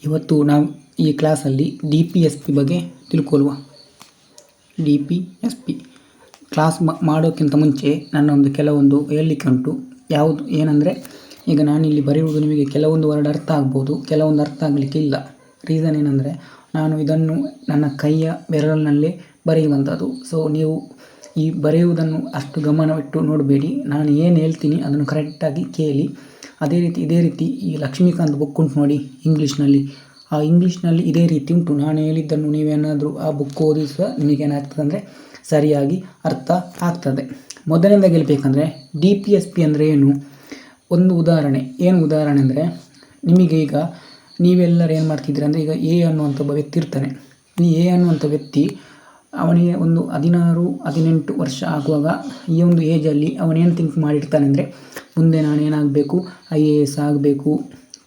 ಇವತ್ತು ನಾವು ಈ ಕ್ಲಾಸಲ್ಲಿ DPSP ಬಗ್ಗೆ ತಿಳ್ಕೊಳ್ಳುವ. DPSP ಕ್ಲಾಸ್ ಮಾಡೋಕ್ಕಿಂತ ಮುಂಚೆ ನನ್ನೊಂದು ಕೆಲವೊಂದು ಹೇಳಲಿಕ್ಕೆ ಉಂಟು. ಯಾವುದು ಏನಂದರೆ, ಈಗ ನಾನಿಲ್ಲಿ ಬರೆಯುವುದು ನಿಮಗೆ ಕೆಲವೊಂದು ವರ್ಡ್ ಅರ್ಥ ಆಗ್ಬೋದು, ಕೆಲವೊಂದು ಅರ್ಥ ಆಗಲಿಕ್ಕೆ ಇಲ್ಲ. ರೀಸನ್ ಏನಂದರೆ, ನಾನು ಇದನ್ನು ನನ್ನ ಕೈಯ ಬೆರಳಿನಲ್ಲೇ ಬರೆಯುವಂಥದ್ದು. ಸೊ ನೀವು ಈ ಬರೆಯುವುದನ್ನು ಅಷ್ಟು ಗಮನವಿಟ್ಟು ನೋಡಬೇಡಿ. ನಾನು ಏನು ಹೇಳ್ತೀನಿ ಅದನ್ನು ಕರೆಕ್ಟಾಗಿ ಕೇಳಿ. ಇದೇ ರೀತಿ ಈ ಲಕ್ಷ್ಮೀಕಾಂತ್ ಬುಕ್ ಉಂಟು ನೋಡಿ ಇಂಗ್ಲೀಷ್ನಲ್ಲಿ. ಆ ಇಂಗ್ಲೀಷ್ನಲ್ಲಿ ಇದೇ ರೀತಿ ಉಂಟು. ನಾನು ಹೇಳಿದ್ದನ್ನು ನೀವೇನಾದರೂ ಆ ಬುಕ್ ಓದಿಸುವ ನಿಮಗೇನಾಗ್ತದೆ ಅಂದರೆ ಸರಿಯಾಗಿ ಅರ್ಥ ಆಗ್ತದೆ. ಮೊದಲನೇದಾಗಿ ಹೇಳಬೇಕಂದ್ರೆ DPSP ಅಂದರೆ ಏನು, ಒಂದು ಉದಾಹರಣೆ. ಏನು ಉದಾಹರಣೆ ಅಂದರೆ, ನಿಮಗೆ ಈಗ ನೀವೆಲ್ಲರೂ ಏನು ಮಾಡ್ತಿದ್ದೀರಿ ಅಂದರೆ, ಈಗ A ಅನ್ನುವಂಥ ಒಬ್ಬ ವ್ಯಕ್ತಿ ಇರ್ತಾನೆ. ಈ A ಅನ್ನುವಂಥ ವ್ಯಕ್ತಿ ಅವನಿಗೆ ಒಂದು 16-18 ವರ್ಷ ಆಗುವಾಗ ಈ ಒಂದು ಏಜಲ್ಲಿ ಅವನೇನು ಥಿಂಕ್ ಮಾಡಿರ್ತಾನೆ ಅಂದರೆ, ಮುಂದೆ ನಾನು ಏನಾಗಬೇಕು, IAS ಆಗಬೇಕು,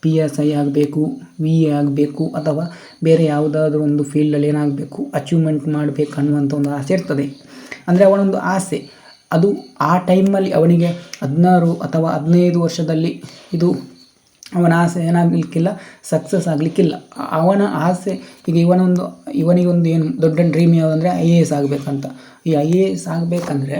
PSI ಆಗಬೇಕು, VA ಆಗಬೇಕು, ಅಥವಾ ಬೇರೆ ಯಾವುದಾದ್ರೂ ಒಂದು ಫೀಲ್ಡಲ್ಲಿ ಏನಾಗಬೇಕು, ಅಚೀವ್ಮೆಂಟ್ ಮಾಡಬೇಕು ಅನ್ನುವಂಥ ಒಂದು ಆಸೆ ಇರ್ತದೆ. ಅಂದರೆ ಅವನೊಂದು ಆಸೆ. ಅದು ಆ ಟೈಮಲ್ಲಿ ಅವನಿಗೆ 16 ಅಥವಾ 15 ವರ್ಷದಲ್ಲಿ ಇದು ಅವನ ಆಸೆ ಏನಾಗಲಿಕ್ಕಿಲ್ಲ, ಸಕ್ಸಸ್ ಆಗಲಿಕ್ಕಿಲ್ಲ. ಅವನ ಆಸೆ ಈಗ ಇವನಿಗೊಂದು ಏನು ದೊಡ್ಡ ಡ್ರೀಮ್ ಯಾವುದಂದರೆ IAS ಆಗಬೇಕಂತ. ಈ IAS ಆಗಬೇಕಂದ್ರೆ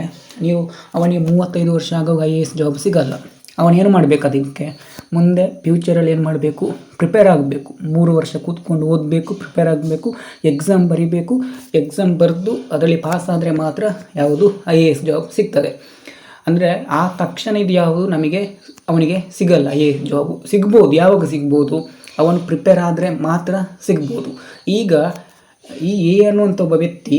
ಅವನಿಗೆ 35 ವರ್ಷ ಆಗುವಾಗ IAS ಜಾಬ್ ಸಿಗಲ್ಲ. ಅವನೇನು ಮಾಡಬೇಕು, ಅದಕ್ಕೆ ಮುಂದೆ ಫ್ಯೂಚರಲ್ಲಿ ಏನು ಮಾಡಬೇಕು, ಪ್ರಿಪೇರ್ ಆಗಬೇಕು. 3 ವರ್ಷ ಕೂತ್ಕೊಂಡು ಓದಬೇಕು, ಪ್ರಿಪೇರ್ ಆಗಬೇಕು, ಎಕ್ಸಾಮ್ ಬರೀಬೇಕು. ಎಕ್ಸಾಮ್ ಬರೆದು ಅದರಲ್ಲಿ ಪಾಸ್ ಆದರೆ ಮಾತ್ರ ಯಾವುದು IAS ಜಾಬ್ ಸಿಗ್ತದೆ. ಅಂದರೆ ಆ ತಕ್ಷಣ ಇದು ಯಾವುದು ಅವನಿಗೆ ಸಿಗಲ್ಲ. IAS ಜಾಬು ಸಿಗ್ಬೋದು, ಯಾವಾಗ ಸಿಗ್ಬೋದು, ಅವನು ಪ್ರಿಪೇರ್ ಆದರೆ ಮಾತ್ರ ಸಿಗ್ಬೋದು. ಈಗ ಈ A ಅನ್ನುವಂಥ ಒಬ್ಬ ವ್ಯಕ್ತಿ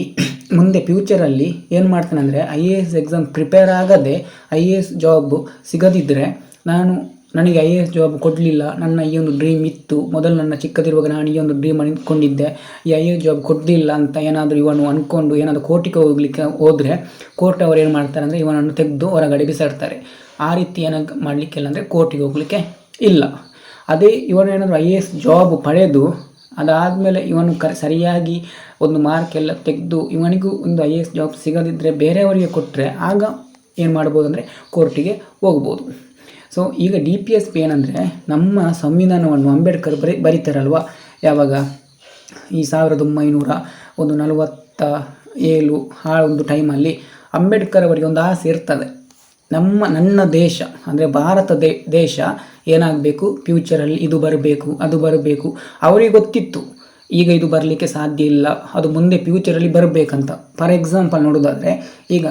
ಮುಂದೆ ಫ್ಯೂಚರಲ್ಲಿ ಏನು ಮಾಡ್ತಾನೆ ಅಂದರೆ, IAS ಎಕ್ಸಾಮ್ ಪ್ರಿಪೇರ್ ಆಗದೆ IAS ಜಾಬ್ ಸಿಗದಿದ್ದರೆ, ನನಗೆ IAS ಜಾಬ್ ಕೊಡಲಿಲ್ಲ, ನನ್ನ ಈ ಒಂದು ಡ್ರೀಮ್ ಇತ್ತು, ಮೊದಲು ನನ್ನ ಚಿಕ್ಕದಿರುವಾಗ ನಾನು ಈ ಒಂದು ಡ್ರೀಮ್ ಅಂದ್ಕೊಂಡಿದ್ದೆ, ಈ IAS ಜಾಬ್ ಕೊಡಲಿಲ್ಲ ಅಂತ ಏನಾದರೂ ಇವನು ಅಂದ್ಕೊಂಡು ಏನಾದರೂ ಕೋರ್ಟಿಗೆ ಹೋದರೆ ಕೋರ್ಟ್ ಅವರು ಏನು ಮಾಡ್ತಾರೆ ಅಂದರೆ ಇವನನ್ನು ತೆಗೆದು ಹೊರಗಡೆ ಬಿಸಾಡ್ತಾರೆ. ಆ ರೀತಿ ಏನಾಗ ಮಾಡಲಿಕ್ಕಿಲ್ಲ ಅಂದರೆ ಕೋರ್ಟಿಗೆ ಹೋಗಲಿಕ್ಕೆ ಇಲ್ಲ. ಅದೇ ಇವನೇನಾದರೂ IAS ಜಾಬ್ ಪಡೆದು ಅದಾದಮೇಲೆ ಇವನು ಸರಿಯಾಗಿ ಒಂದು ಮಾರ್ಕ್ ಎಲ್ಲ ತೆಗೆದು ಇವನಿಗೂ ಒಂದು IAS ಜಾಬ್ ಸಿಗದಿದ್ದರೆ ಬೇರೆಯವರಿಗೆ ಕೊಟ್ಟರೆ ಆಗ ಏನು ಮಾಡ್ಬೋದು ಅಂದರೆ ಕೋರ್ಟಿಗೆ ಹೋಗ್ಬೋದು. ಸೊ ಈಗ DPSP ಏನಂದರೆ, ನಮ್ಮ ಸಂವಿಧಾನವನ್ನು ಅಂಬೇಡ್ಕರ್ ಬರೀತಾರಲ್ವ, ಯಾವಾಗ ಈ 1947 ಆ ಒಂದು ಟೈಮಲ್ಲಿ ಅಂಬೇಡ್ಕರ್ ಅವರಿಗೆ ಒಂದು ಆಸೆ ಇರ್ತದೆ. ನನ್ನ ದೇಶ ಅಂದರೆ ಭಾರತ ದೇಶ ಏನಾಗಬೇಕು, ಫ್ಯೂಚರಲ್ಲಿ ಇದು ಬರಬೇಕು, ಅದು ಬರಬೇಕು. ಅವರಿಗೆ ಗೊತ್ತಿತ್ತು ಈಗ ಇದು ಬರಲಿಕ್ಕೆ ಸಾಧ್ಯ ಇಲ್ಲ, ಅದು ಮುಂದೆ ಫ್ಯೂಚರಲ್ಲಿ ಬರಬೇಕಂತ. ಫಾರ್ ಎಕ್ಸಾಂಪಲ್ ನೋಡೋದಾದರೆ, ಈಗ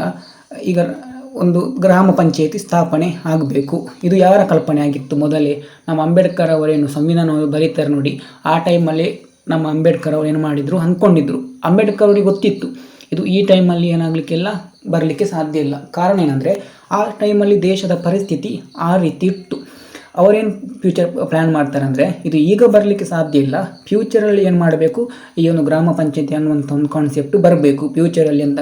ಒಂದು ಗ್ರಾಮ ಪಂಚಾಯತಿ ಸ್ಥಾಪನೆ ಆಗಬೇಕು. ಇದು ಯಾರ ಕಲ್ಪನೆ ಆಗಿತ್ತು? ಮೊದಲೇ ನಮ್ಮ ಅಂಬೇಡ್ಕರ್ ಅವರೇನು ಸಂವಿಧಾನವನ್ನು ಬರೀತಾರೆ ನೋಡಿ, ಆ ಟೈಮಲ್ಲಿ ನಮ್ಮ ಅಂಬೇಡ್ಕರ್ ಅವರು ಏನು ಮಾಡಿದರು, ಅಂದ್ಕೊಂಡಿದ್ರು. ಅಂಬೇಡ್ಕರ್ ಅವರಿಗೆ ಗೊತ್ತಿತ್ತು ಇದು ಈ ಟೈಮಲ್ಲಿ ಏನಾಗಲಿಕ್ಕೆಲ್ಲ ಬರಲಿಕ್ಕೆ ಸಾಧ್ಯ ಇಲ್ಲ. ಕಾರಣ ಏನಂದರೆ, ಆ ಟೈಮಲ್ಲಿ ದೇಶದ ಪರಿಸ್ಥಿತಿ ಆ ರೀತಿ ಇತ್ತು. ಅವರೇನು ಫ್ಯೂಚರ್ ಪ್ಲ್ಯಾನ್ ಮಾಡ್ತಾರೆ ಅಂದರೆ, ಇದು ಈಗ ಬರಲಿಕ್ಕೆ ಸಾಧ್ಯ ಇಲ್ಲ, ಫ್ಯೂಚರಲ್ಲಿ ಏನು ಮಾಡಬೇಕು, ಈ ಒಂದು ಗ್ರಾಮ ಪಂಚಾಯತಿ ಅನ್ನುವಂಥ ಒಂದು ಕಾನ್ಸೆಪ್ಟು ಬರಬೇಕು ಫ್ಯೂಚರಲ್ಲಿ ಅಂತ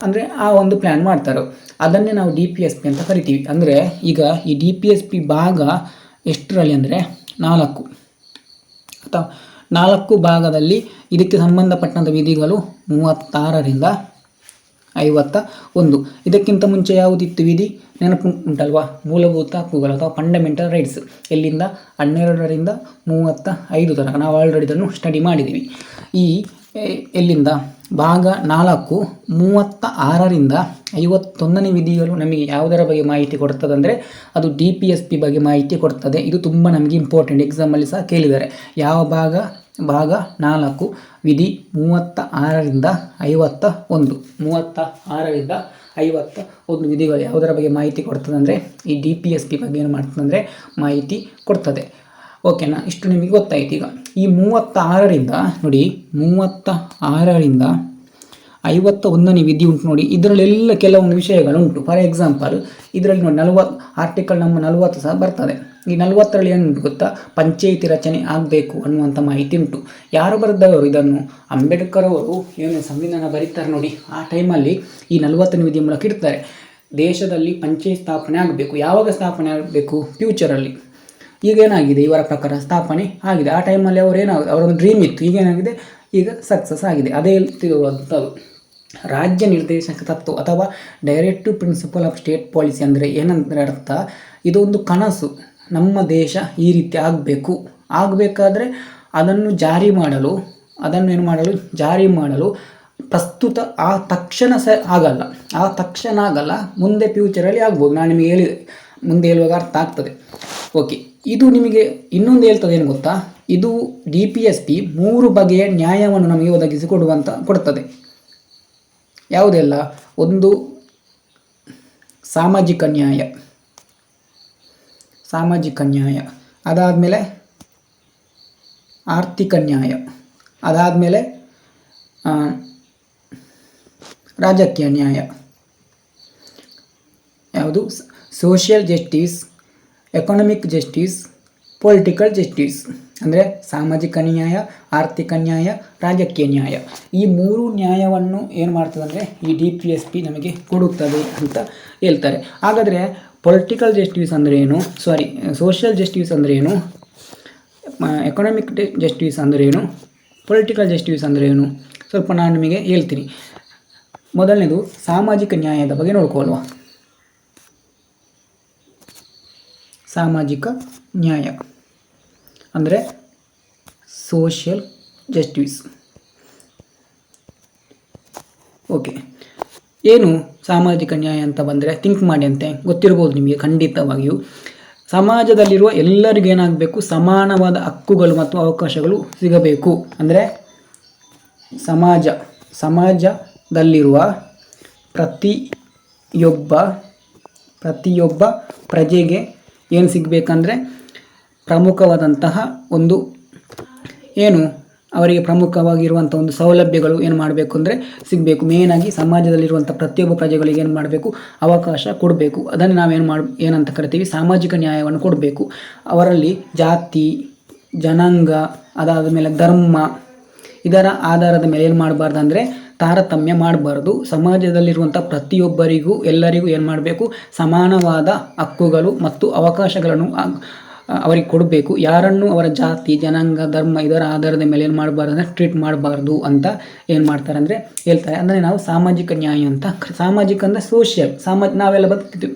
ಅಂದರೆ ಆ ಒಂದು ಪ್ಲ್ಯಾನ್ ಮಾಡ್ತಾರೆ. ಅದನ್ನೇ ನಾವು DPSP ಅಂತ ಕರಿತೀವಿ. ಅಂದರೆ ಈಗ ಈ DPSP ಭಾಗ ಎಷ್ಟರಲ್ಲಿ ಅಂದರೆ 4 ಅಥವಾ 4 ಭಾಗದಲ್ಲಿ ಇದಕ್ಕೆ ಸಂಬಂಧಪಟ್ಟಂಥ ವಿಧಿಗಳು 36ರಿಂದ 51. ಇದಕ್ಕಿಂತ ಮುಂಚೆ ಯಾವುದಿತ್ತು ವಿಧಿ ನೆನಪು ಉಂಟಲ್ವಾ? ಮೂಲಭೂತ ಹಕ್ಕುಗಳು ಅಥವಾ ಫಂಡಮೆಂಟಲ್ ರೈಟ್ಸ್. ಎಲ್ಲಿಂದ 12ರಿಂದ 35 ತನಕ ನಾವು ಆಲ್ರೆಡಿ ಇದನ್ನು ಸ್ಟಡಿ ಮಾಡಿದ್ದೀವಿ. ಎಲ್ಲಿಂದ ಭಾಗ 4 36ರಿಂದ 51ನೇ ವಿಧಿಗಳು ನಮಗೆ ಯಾವುದರ ಬಗ್ಗೆ ಮಾಹಿತಿ ಕೊಡ್ತದೆ ಅಂದರೆ, ಅದು DPSP ಬಗ್ಗೆ ಮಾಹಿತಿ ಕೊಡ್ತದೆ. ಇದು ತುಂಬ ನಮಗೆ ಇಂಪಾರ್ಟೆಂಟ್, ಎಕ್ಸಾಮಲ್ಲಿ ಸಹ ಕೇಳಿದ್ದಾರೆ. ಯಾವ ಭಾಗ 4 ವಿಧಿ 36ರಿಂದ 51. 36ರಿಂದ 51 ವಿಧಿಗಳು ಯಾವುದರ ಬಗ್ಗೆ ಮಾಹಿತಿ ಕೊಡ್ತದೆ ಅಂದರೆ, ಈ DPSP ಬಗ್ಗೆ ಏನು ಮಾಡ್ತದೆ ಅಂದರೆ ಮಾಹಿತಿ ಕೊಡ್ತದೆ. ಓಕೆನಾ? ಇಷ್ಟು ನಿಮಗೆ ಗೊತ್ತಾಯ್ತು. ಈಗ ಈ 36ರಿಂದ ನೋಡಿ, 36ರಿಂದ 51ನೇ ವಿಧಿ ಉಂಟು ನೋಡಿ. ಇದರಲ್ಲೆಲ್ಲ ಕೆಲವೊಂದು ವಿಷಯಗಳುಂಟು. ಫಾರ್ ಎಕ್ಸಾಂಪಲ್ ಇದರಲ್ಲಿ ನೋಡಿ 40 ಆರ್ಟಿಕಲ್ ನಮ್ಮ 40 ಸಹ ಬರ್ತದೆ. ಈ 40ರಲ್ಲಿ ಏನು ಗೊತ್ತಾ, ಪಂಚಾಯಿತಿ ರಚನೆ ಆಗಬೇಕು ಅನ್ನುವಂಥ ಮಾಹಿತಿ ಉಂಟು. ಯಾರು ಬರೆದವರು ಇದನ್ನು? ಅಂಬೇಡ್ಕರ್ ಅವರು ಏನು ಸಂವಿಧಾನ ಬರೀತಾರೆ ನೋಡಿ, ಆ ಟೈಮಲ್ಲಿ ಈ 40ನೇ ವಿಧಿಯ ಮೂಲಕ ಇಡ್ತಾರೆ. ದೇಶದಲ್ಲಿ ಪಂಚಾಯತ್ ಸ್ಥಾಪನೆ ಆಗಬೇಕು. ಯಾವಾಗ ಸ್ಥಾಪನೆ ಆಗಬೇಕು? ಫ್ಯೂಚರಲ್ಲಿ. ಈಗೇನಾಗಿದೆ, ಇವರ ಪ್ರಕಾರ ಸ್ಥಾಪನೆ ಆಗಿದೆ. ಆ ಟೈಮಲ್ಲಿ ಅವರೊಂದು ಡ್ರೀಮ್ ಇತ್ತು, ಈಗೇನಾಗಿದೆ, ಈಗ ಸಕ್ಸಸ್ ಆಗಿದೆ. ಅದೇ ಹೇಳ್ತಿರುವಂಥದ್ದು ರಾಜ್ಯ ನಿರ್ದೇಶಕ ತತ್ವ ಅಥವಾ directive principle of state policy. ಅಂದರೆ ಏನಂದರೆ ಅರ್ಥ, ಇದೊಂದು ಕನಸು. ನಮ್ಮ ದೇಶ ಈ ರೀತಿ ಆಗಬೇಕಾದ್ರೆ ಅದನ್ನು ಜಾರಿ ಮಾಡಲು ಪ್ರಸ್ತುತ ಆ ತಕ್ಷಣ ಆಗಲ್ಲ, ಮುಂದೆ ಫ್ಯೂಚರಲ್ಲಿ ಆಗ್ಬೋದು. ನಾನು ನಿಮಗೆ ಮುಂದೆ ಹೇಳುವಾಗ ಅರ್ಥ ಆಗ್ತದೆ. ಓಕೆ, ಇದು ನಿಮಗೆ ಇನ್ನೊಂದು ಹೇಳ್ತದೆ ಏನು ಗೊತ್ತಾ, ಇದು DPSP 3 ಬಗೆಯ ನ್ಯಾಯವನ್ನು ನಮಗೆ ಕೊಡ್ತದೆ. ಯಾವುದೆಲ್ಲ? ಒಂದು ಸಾಮಾಜಿಕ ನ್ಯಾಯ, ಅದಾದಮೇಲೆ ಆರ್ಥಿಕ ನ್ಯಾಯ, ಅದಾದಮೇಲೆ ರಾಜಕೀಯ ನ್ಯಾಯ. ಯಾವುದು? Social justice, economic justice, political justice. ಅಂದರೆ ಸಾಮಾಜಿಕ ನ್ಯಾಯ, ಆರ್ಥಿಕ ನ್ಯಾಯ, ರಾಜಕೀಯ ನ್ಯಾಯ. ಈ 3 ನ್ಯಾಯವನ್ನು ಏನು ಮಾಡ್ತದೆ ಅಂದರೆ ಈ DPSP ನಮಗೆ ಕೊಡುತ್ತದೆ ಅಂತ ಹೇಳ್ತಾರೆ. ಹಾಗಾದರೆ ಪೊಲಿಟಿಕಲ್ ಜಸ್ಟಿಸ್ ಅಂದರೆ ಏನು, ಸೋಷಿಯಲ್ ಜಸ್ಟಿಸ್ ಅಂದರೆ ಏನು, ಎಕನಾಮಿಕ್ ಜಸ್ಟಿಸ್ ಅಂದರೆ ಏನು, ಪೊಲಿಟಿಕಲ್ ಜಸ್ಟಿಸ್ ಅಂದರೆ ಏನು, ಸ್ವಲ್ಪ ನಾನು ನಿಮಗೆ ಹೇಳ್ತೀನಿ. ಮೊದಲನೇದು ಸಾಮಾಜಿಕ ನ್ಯಾಯದ ಬಗ್ಗೆ ನೋಡ್ಕೊಳ್ಳುವ. ಸಾಮಾಜಿಕ ನ್ಯಾಯ ಅಂದರೆ ಸೋಷಿಯಲ್ ಜಸ್ಟಿಸ್. ಓಕೆ, ಏನು ಸಾಮಾಜಿಕ ನ್ಯಾಯ ಅಂತ ಬಂದರೆ ಥಿಂಕ್ ಮಾಡಿ ಅಂತೆ ಗೊತ್ತಿರ್ಬೋದು ನಿಮಗೆ ಖಂಡಿತವಾಗಿಯೂ. ಸಮಾಜದಲ್ಲಿರುವ ಎಲ್ಲರಿಗೂ ಏನಾಗಬೇಕು? ಸಮಾನವಾದ ಹಕ್ಕುಗಳು ಮತ್ತು ಅವಕಾಶಗಳು ಸಿಗಬೇಕು. ಅಂದರೆ ಸಮಾಜದಲ್ಲಿರುವ ಪ್ರತಿಯೊಬ್ಬ ಪ್ರಜೆಗೆ ಏನು ಸಿಗಬೇಕಂದ್ರೆ ಪ್ರಮುಖವಾದಂತಹ ಒಂದು ಅವರಿಗೆ ಪ್ರಮುಖವಾಗಿರುವಂಥ ಒಂದು ಸೌಲಭ್ಯಗಳು ಏನು ಮಾಡಬೇಕು ಅಂದರೆ ಸಿಗಬೇಕು. ಮೇಯ್ನಾಗಿ ಸಮಾಜದಲ್ಲಿರುವಂಥ ಪ್ರತಿಯೊಬ್ಬ ಪ್ರಜೆಗಳಿಗೆ ಏನು ಮಾಡಬೇಕು? ಅವಕಾಶ ಕೊಡಬೇಕು. ಅದನ್ನು ನಾವೇನು ಏನಂತ ಕರಿತೀವಿ? ಸಾಮಾಜಿಕ ನ್ಯಾಯವನ್ನು ಕೊಡಬೇಕು. ಅವರಲ್ಲಿ ಜಾತಿ, ಜನಾಂಗ, ಅದಾದ ಮೇಲೆ ಧರ್ಮ, ಇದರ ಆಧಾರದ ಮೇಲೆ ಏನು ಮಾಡಬಾರ್ದು ಅಂದರೆ ತಾರತಮ್ಯ ಮಾಡಬಾರ್ದು. ಸಮಾಜದಲ್ಲಿರುವಂಥ ಪ್ರತಿಯೊಬ್ಬರಿಗೂ ಎಲ್ಲರಿಗೂ ಏನು ಮಾಡಬೇಕು? ಸಮಾನವಾದ ಹಕ್ಕುಗಳು ಮತ್ತು ಅವಕಾಶಗಳನ್ನು ಅವರಿಗೆ ಕೊಡಬೇಕು. ಯಾರನ್ನು ಅವರ ಜಾತಿ, ಜನಾಂಗ, ಧರ್ಮ ಇದರ ಆಧಾರದ ಮೇಲೆ ಏನು ಮಾಡಬಾರ್ದು ಅಂದರೆ ಟ್ರೀಟ್ ಮಾಡಬಾರ್ದು ಅಂತ ಏನು ಮಾಡ್ತಾರೆ ಅಂದರೆ ಹೇಳ್ತಾರೆ. ಅಂದರೆ ನಾವು ಸಾಮಾಜಿಕ ನ್ಯಾಯ ಅಂತ, ಸಾಮಾಜಿಕ ಅಂದರೆ ಸೋಷಿಯಲ್, ನಾವೆಲ್ಲ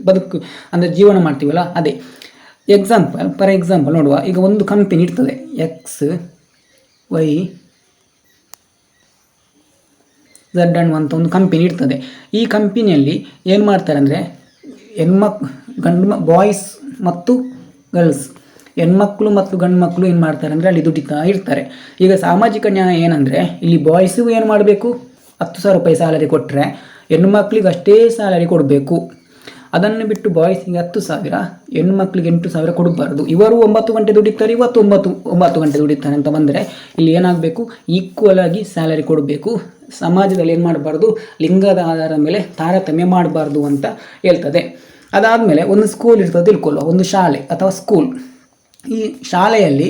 ಬದುಕು ಅಂದರೆ ಜೀವನ ಮಾಡ್ತೀವಲ್ಲ ಅದೇ. ಫಾರ್ ಎಕ್ಸಾಂಪಲ್ ನೋಡುವ, ಈಗ ಒಂದು ಕಂಪನಿ ಇರ್ತದೆ XYZ ಅಂತ ಒಂದು ಕಂಪನಿ ಇರ್ತದೆ. ಈ ಕಂಪನಿಯಲ್ಲಿ ಏನು ಮಾಡ್ತಾರೆ ಅಂದರೆ ಬಾಯ್ಸ್ ಮತ್ತು ಗರ್ಲ್ಸ್, ಹೆಣ್ಮಕ್ಳು ಮತ್ತು ಗಂಡು ಮಕ್ಕಳು ಏನು ಮಾಡ್ತಾರೆ ಅಂದರೆ ಅಲ್ಲಿ ದುಡಿತಾ ಇರ್ತಾರೆ. ಈಗ ಸಾಮಾಜಿಕ ನ್ಯಾಯ ಏನಂದರೆ ಇಲ್ಲಿ ಬಾಯ್ಸಿಗೂ ಏನು ಮಾಡಬೇಕು? 10,000 ರೂಪಾಯಿ ಸ್ಯಾಲರಿ ಕೊಟ್ಟರೆ ಹೆಣ್ಮಕ್ಳಿಗೆ ಅಷ್ಟೇ ಸ್ಯಾಲರಿ ಕೊಡಬೇಕು. ಅದನ್ನು ಬಿಟ್ಟು ಬಾಯ್ಸಿಗೆ 10,000, ಹೆಣ್ಮಕ್ಳಿಗೆ 8,000 ಕೊಡಬಾರ್ದು. ಇವರು 9 ಗಂಟೆ ದುಡಿತಾರೆ, ಇವತ್ತು 9 ಗಂಟೆ ದುಡಿತಾರೆ ಅಂತ ಬಂದರೆ ಇಲ್ಲಿ ಏನಾಗಬೇಕು? ಈಕ್ವಲ್ ಆಗಿ ಸ್ಯಾಲರಿ ಕೊಡಬೇಕು. ಸಮಾಜದಲ್ಲಿ ಏನು ಮಾಡಬಾರ್ದು? ಲಿಂಗದ ಆಧಾರದ ಮೇಲೆ ತಾರತಮ್ಯ ಮಾಡಬಾರ್ದು ಅಂತ ಹೇಳ್ತದೆ. ಅದಾದಮೇಲೆ ಒಂದು ಸ್ಕೂಲ್ ಇರ್ತದೆ ತಿಳ್ಕೊಳ್ಳುವ, ಒಂದು ಶಾಲೆ ಅಥವಾ ಸ್ಕೂಲ್. ಈ ಶಾಲೆಯಲ್ಲಿ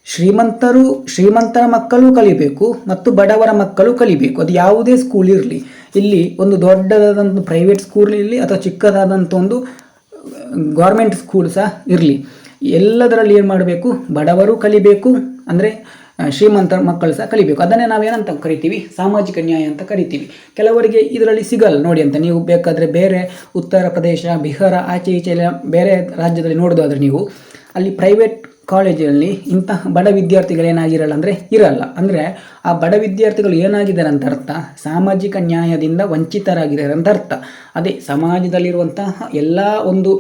ಶ್ರೀಮಂತರ ಮಕ್ಕಳು ಕಲಿಬೇಕು ಮತ್ತು ಬಡವರ ಮಕ್ಕಳು ಕಲಿಬೇಕು. ಅದು ಯಾವುದೇ ಸ್ಕೂಲ್ ಇರಲಿ, ಇಲ್ಲಿ ಒಂದು ದೊಡ್ಡದಾದಂಥ ಪ್ರೈವೇಟ್ ಸ್ಕೂಲ್ ಇರಲಿ ಅಥವಾ ಚಿಕ್ಕದಾದಂಥ ಒಂದು ಗೌರ್ಮೆಂಟ್ ಸ್ಕೂಲ್ ಸಹ ಇರಲಿ, ಎಲ್ಲದರಲ್ಲಿ ಏನು ಮಾಡಬೇಕು? ಬಡವರು ಕಲಿಬೇಕು, ಅಂದರೆ ಶ್ರೀಮಂತರ ಮಕ್ಕಳು ಸಹ ಕಲಿಬೇಕು. ಅದನ್ನೇ ನಾವೇನಂತ ಕರಿತೀವಿ? ಸಾಮಾಜಿಕ ನ್ಯಾಯ ಅಂತ ಕರಿತೀವಿ. ಕೆಲವರಿಗೆ ಇದರಲ್ಲಿ ಸಿಗಲ್ಲ ನೋಡಿ ಅಂತ. ನೀವು ಬೇಕಾದರೆ ಬೇರೆ ಉತ್ತರ ಪ್ರದೇಶ, ಬಿಹಾರ, ಆಚೆ ಈಚೆ ಎಲ್ಲ ಬೇರೆ ರಾಜ್ಯದಲ್ಲಿ ನೋಡೋದಾದರೆ ನೀವು ಅಲ್ಲಿ ಪ್ರೈವೇಟ್ ಕಾಲೇಜಲ್ಲಿ ಇಂತಹ ಬಡ ವಿದ್ಯಾರ್ಥಿಗಳೇನಾಗಿರಲ್ಲ ಅಂದರೆ ಇರಲ್ಲ. ಅಂದರೆ ಆ ಬಡ ವಿದ್ಯಾರ್ಥಿಗಳು ಏನಾಗಿದ್ದಾರೆ ಅಂತ ಅರ್ಥ, ಸಾಮಾಜಿಕ ನ್ಯಾಯದಿಂದ ವಂಚಿತರಾಗಿದ್ದಾರೆ ಅಂತ ಅರ್ಥ. ಅದೇ ಸಮಾಜದಲ್ಲಿರುವಂತಹ ಎಲ್ಲ ಒಂದು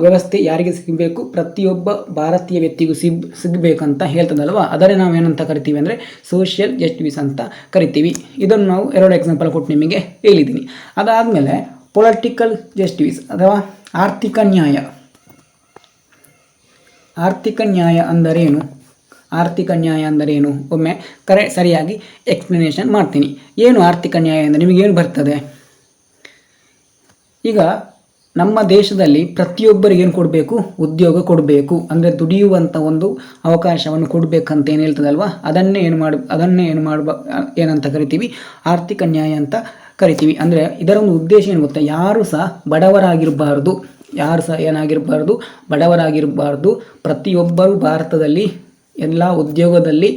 ವ್ಯವಸ್ಥೆ ಯಾರಿಗೆ ಸಿಗಬೇಕು? ಪ್ರತಿಯೊಬ್ಬ ಭಾರತೀಯ ವ್ಯಕ್ತಿಗೂ ಸಿಗಬೇಕಂತ ಹೇಳ್ತದಲ್ವ, ಅದನ್ನೇ ನಾವು ಏನಂತ ಕರಿತೀವಿ ಅಂದರೆ ಸೋಷಿಯಲ್ ಜಸ್ಟಿಸ್ ಅಂತ ಕರಿತೀವಿ. ಇದನ್ನು ನಾವು 2 ಎಕ್ಸಾಂಪಲ್ ಕೊಟ್ಟು ನಿಮಗೆ ಹೇಳಿದ್ದೀನಿ. ಅದಾದಮೇಲೆ ಪೊಲಿಟಿಕಲ್ ಜಸ್ಟಿಸ್ ಅಥವಾ ಆರ್ಥಿಕ ನ್ಯಾಯ. ಆರ್ಥಿಕ ನ್ಯಾಯ ಅಂದರೇನು? ಒಮ್ಮೆ ಸರಿಯಾಗಿ ಎಕ್ಸ್ಪ್ಲನೇಷನ್ ಮಾಡ್ತೀನಿ. ಏನು ಆರ್ಥಿಕ ನ್ಯಾಯ ಅಂದರೆ ನಿಮಗೇನು ಬರ್ತದೆ? ಈಗ ನಮ್ಮ ದೇಶದಲ್ಲಿ ಪ್ರತಿಯೊಬ್ಬರಿಗೆ ಏನು ಕೊಡಬೇಕು? ಉದ್ಯೋಗ ಕೊಡಬೇಕು, ಅಂದರೆ ದುಡಿಯುವಂಥ ಒಂದು ಅವಕಾಶವನ್ನು ಕೊಡಬೇಕಂತ ಏನು ಹೇಳ್ತದಲ್ವ, ಅದನ್ನೇ ಏನಂತ ಕರಿತೀವಿ? ಆರ್ಥಿಕ ನ್ಯಾಯ ಅಂತ ಕರಿತೀವಿ. ಅಂದರೆ ಇದರ ಒಂದು ಉದ್ದೇಶ ಏನು ಗೊತ್ತಾ? ಯಾರು ಸಹ ಬಡವರಾಗಿರಬಾರ್ದು. ಪ್ರತಿಯೊಬ್ಬರು ಭಾರತದಲ್ಲಿ ಎಲ್ಲ ಉದ್ಯೋಗದಲ್ಲಿ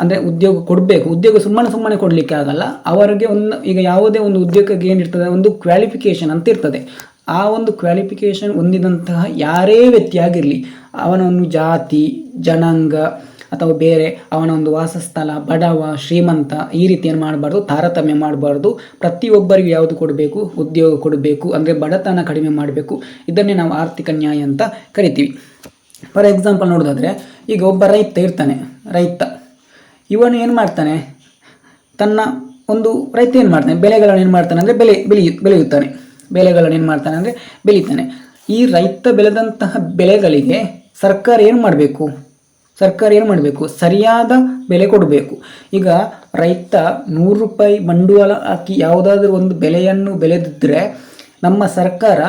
ಅಂದರೆ ಉದ್ಯೋಗ ಕೊಡಬೇಕು. ಉದ್ಯೋಗ ಸುಮ್ಮನೆ ಕೊಡಲಿಕ್ಕೆ ಆಗಲ್ಲ. ಅವರಿಗೆ ಈಗ ಯಾವುದೇ ಒಂದು ಉದ್ಯೋಗಕ್ಕೆ ಏನಿರ್ತದೆ? ಒಂದು ಕ್ವಾಲಿಫಿಕೇಷನ್ ಅಂತ ಇರ್ತದೆ. ಆ ಒಂದು ಕ್ವಾಲಿಫಿಕೇಷನ್ ಹೊಂದಿದಂತಹ ಯಾರೇ ವ್ಯಕ್ತಿ ಆಗಿರಲಿ, ಅವನನ್ನು ಜಾತಿ, ಜನಾಂಗ ಅಥವಾ ಬೇರೆ ಅವನ ಒಂದು ವಾಸಸ್ಥಳ, ಬಡವ ಶ್ರೀಮಂತ, ಈ ರೀತಿ ಏನು ಮಾಡಬಾರ್ದು, ತಾರತಮ್ಯ ಮಾಡಬಾರ್ದು. ಪ್ರತಿಯೊಬ್ಬರಿಗೂ ಯಾವುದು ಕೊಡಬೇಕು, ಉದ್ಯೋಗ ಕೊಡಬೇಕು, ಅಂದರೆ ಬಡತನ ಕಡಿಮೆ ಮಾಡಬೇಕು. ಇದನ್ನೇ ನಾವು ಆರ್ಥಿಕ ನ್ಯಾಯ ಅಂತ ಕರಿತೀವಿ. ಫಾರ್ ಎಕ್ಸಾಂಪಲ್ ನೋಡೋದಾದರೆ, ಈಗ ಒಬ್ಬ ರೈತ ಇರ್ತಾನೆ. ಇವನು ಏನು ಮಾಡ್ತಾನೆ, ತನ್ನ ಒಂದು ರೈತ ಏನು ಮಾಡ್ತಾನೆ, ಬೆಳೆಗಳನ್ನು ಏನು ಮಾಡ್ತಾನೆ ಅಂದರೆ ಬೆಳೆಯುತ್ತಾನೆ. ಬೆಳೆಗಳನ್ನು ಏನು ಮಾಡ್ತಾನೆ ಅಂದರೆ ಬೆಳೀತಾನೆ. ಈ ರೈತ ಬೆಳೆದಂತಹ ಬೆಳೆಗಳಿಗೆ ಸರ್ಕಾರ ಏನು ಮಾಡಬೇಕು, ಸರಿಯಾದ ಬೆಲೆ ಕೊಡಬೇಕು. ಈಗ ರೈತ 100 ರೂಪಾಯಿ ಬಂಡವಾಳ ಹಾಕಿ ಯಾವುದಾದ್ರೂ ಒಂದು ಬೆಳೆಯನ್ನು ಬೆಳೆದಿದ್ದರೆ ನಮ್ಮ ಸರ್ಕಾರ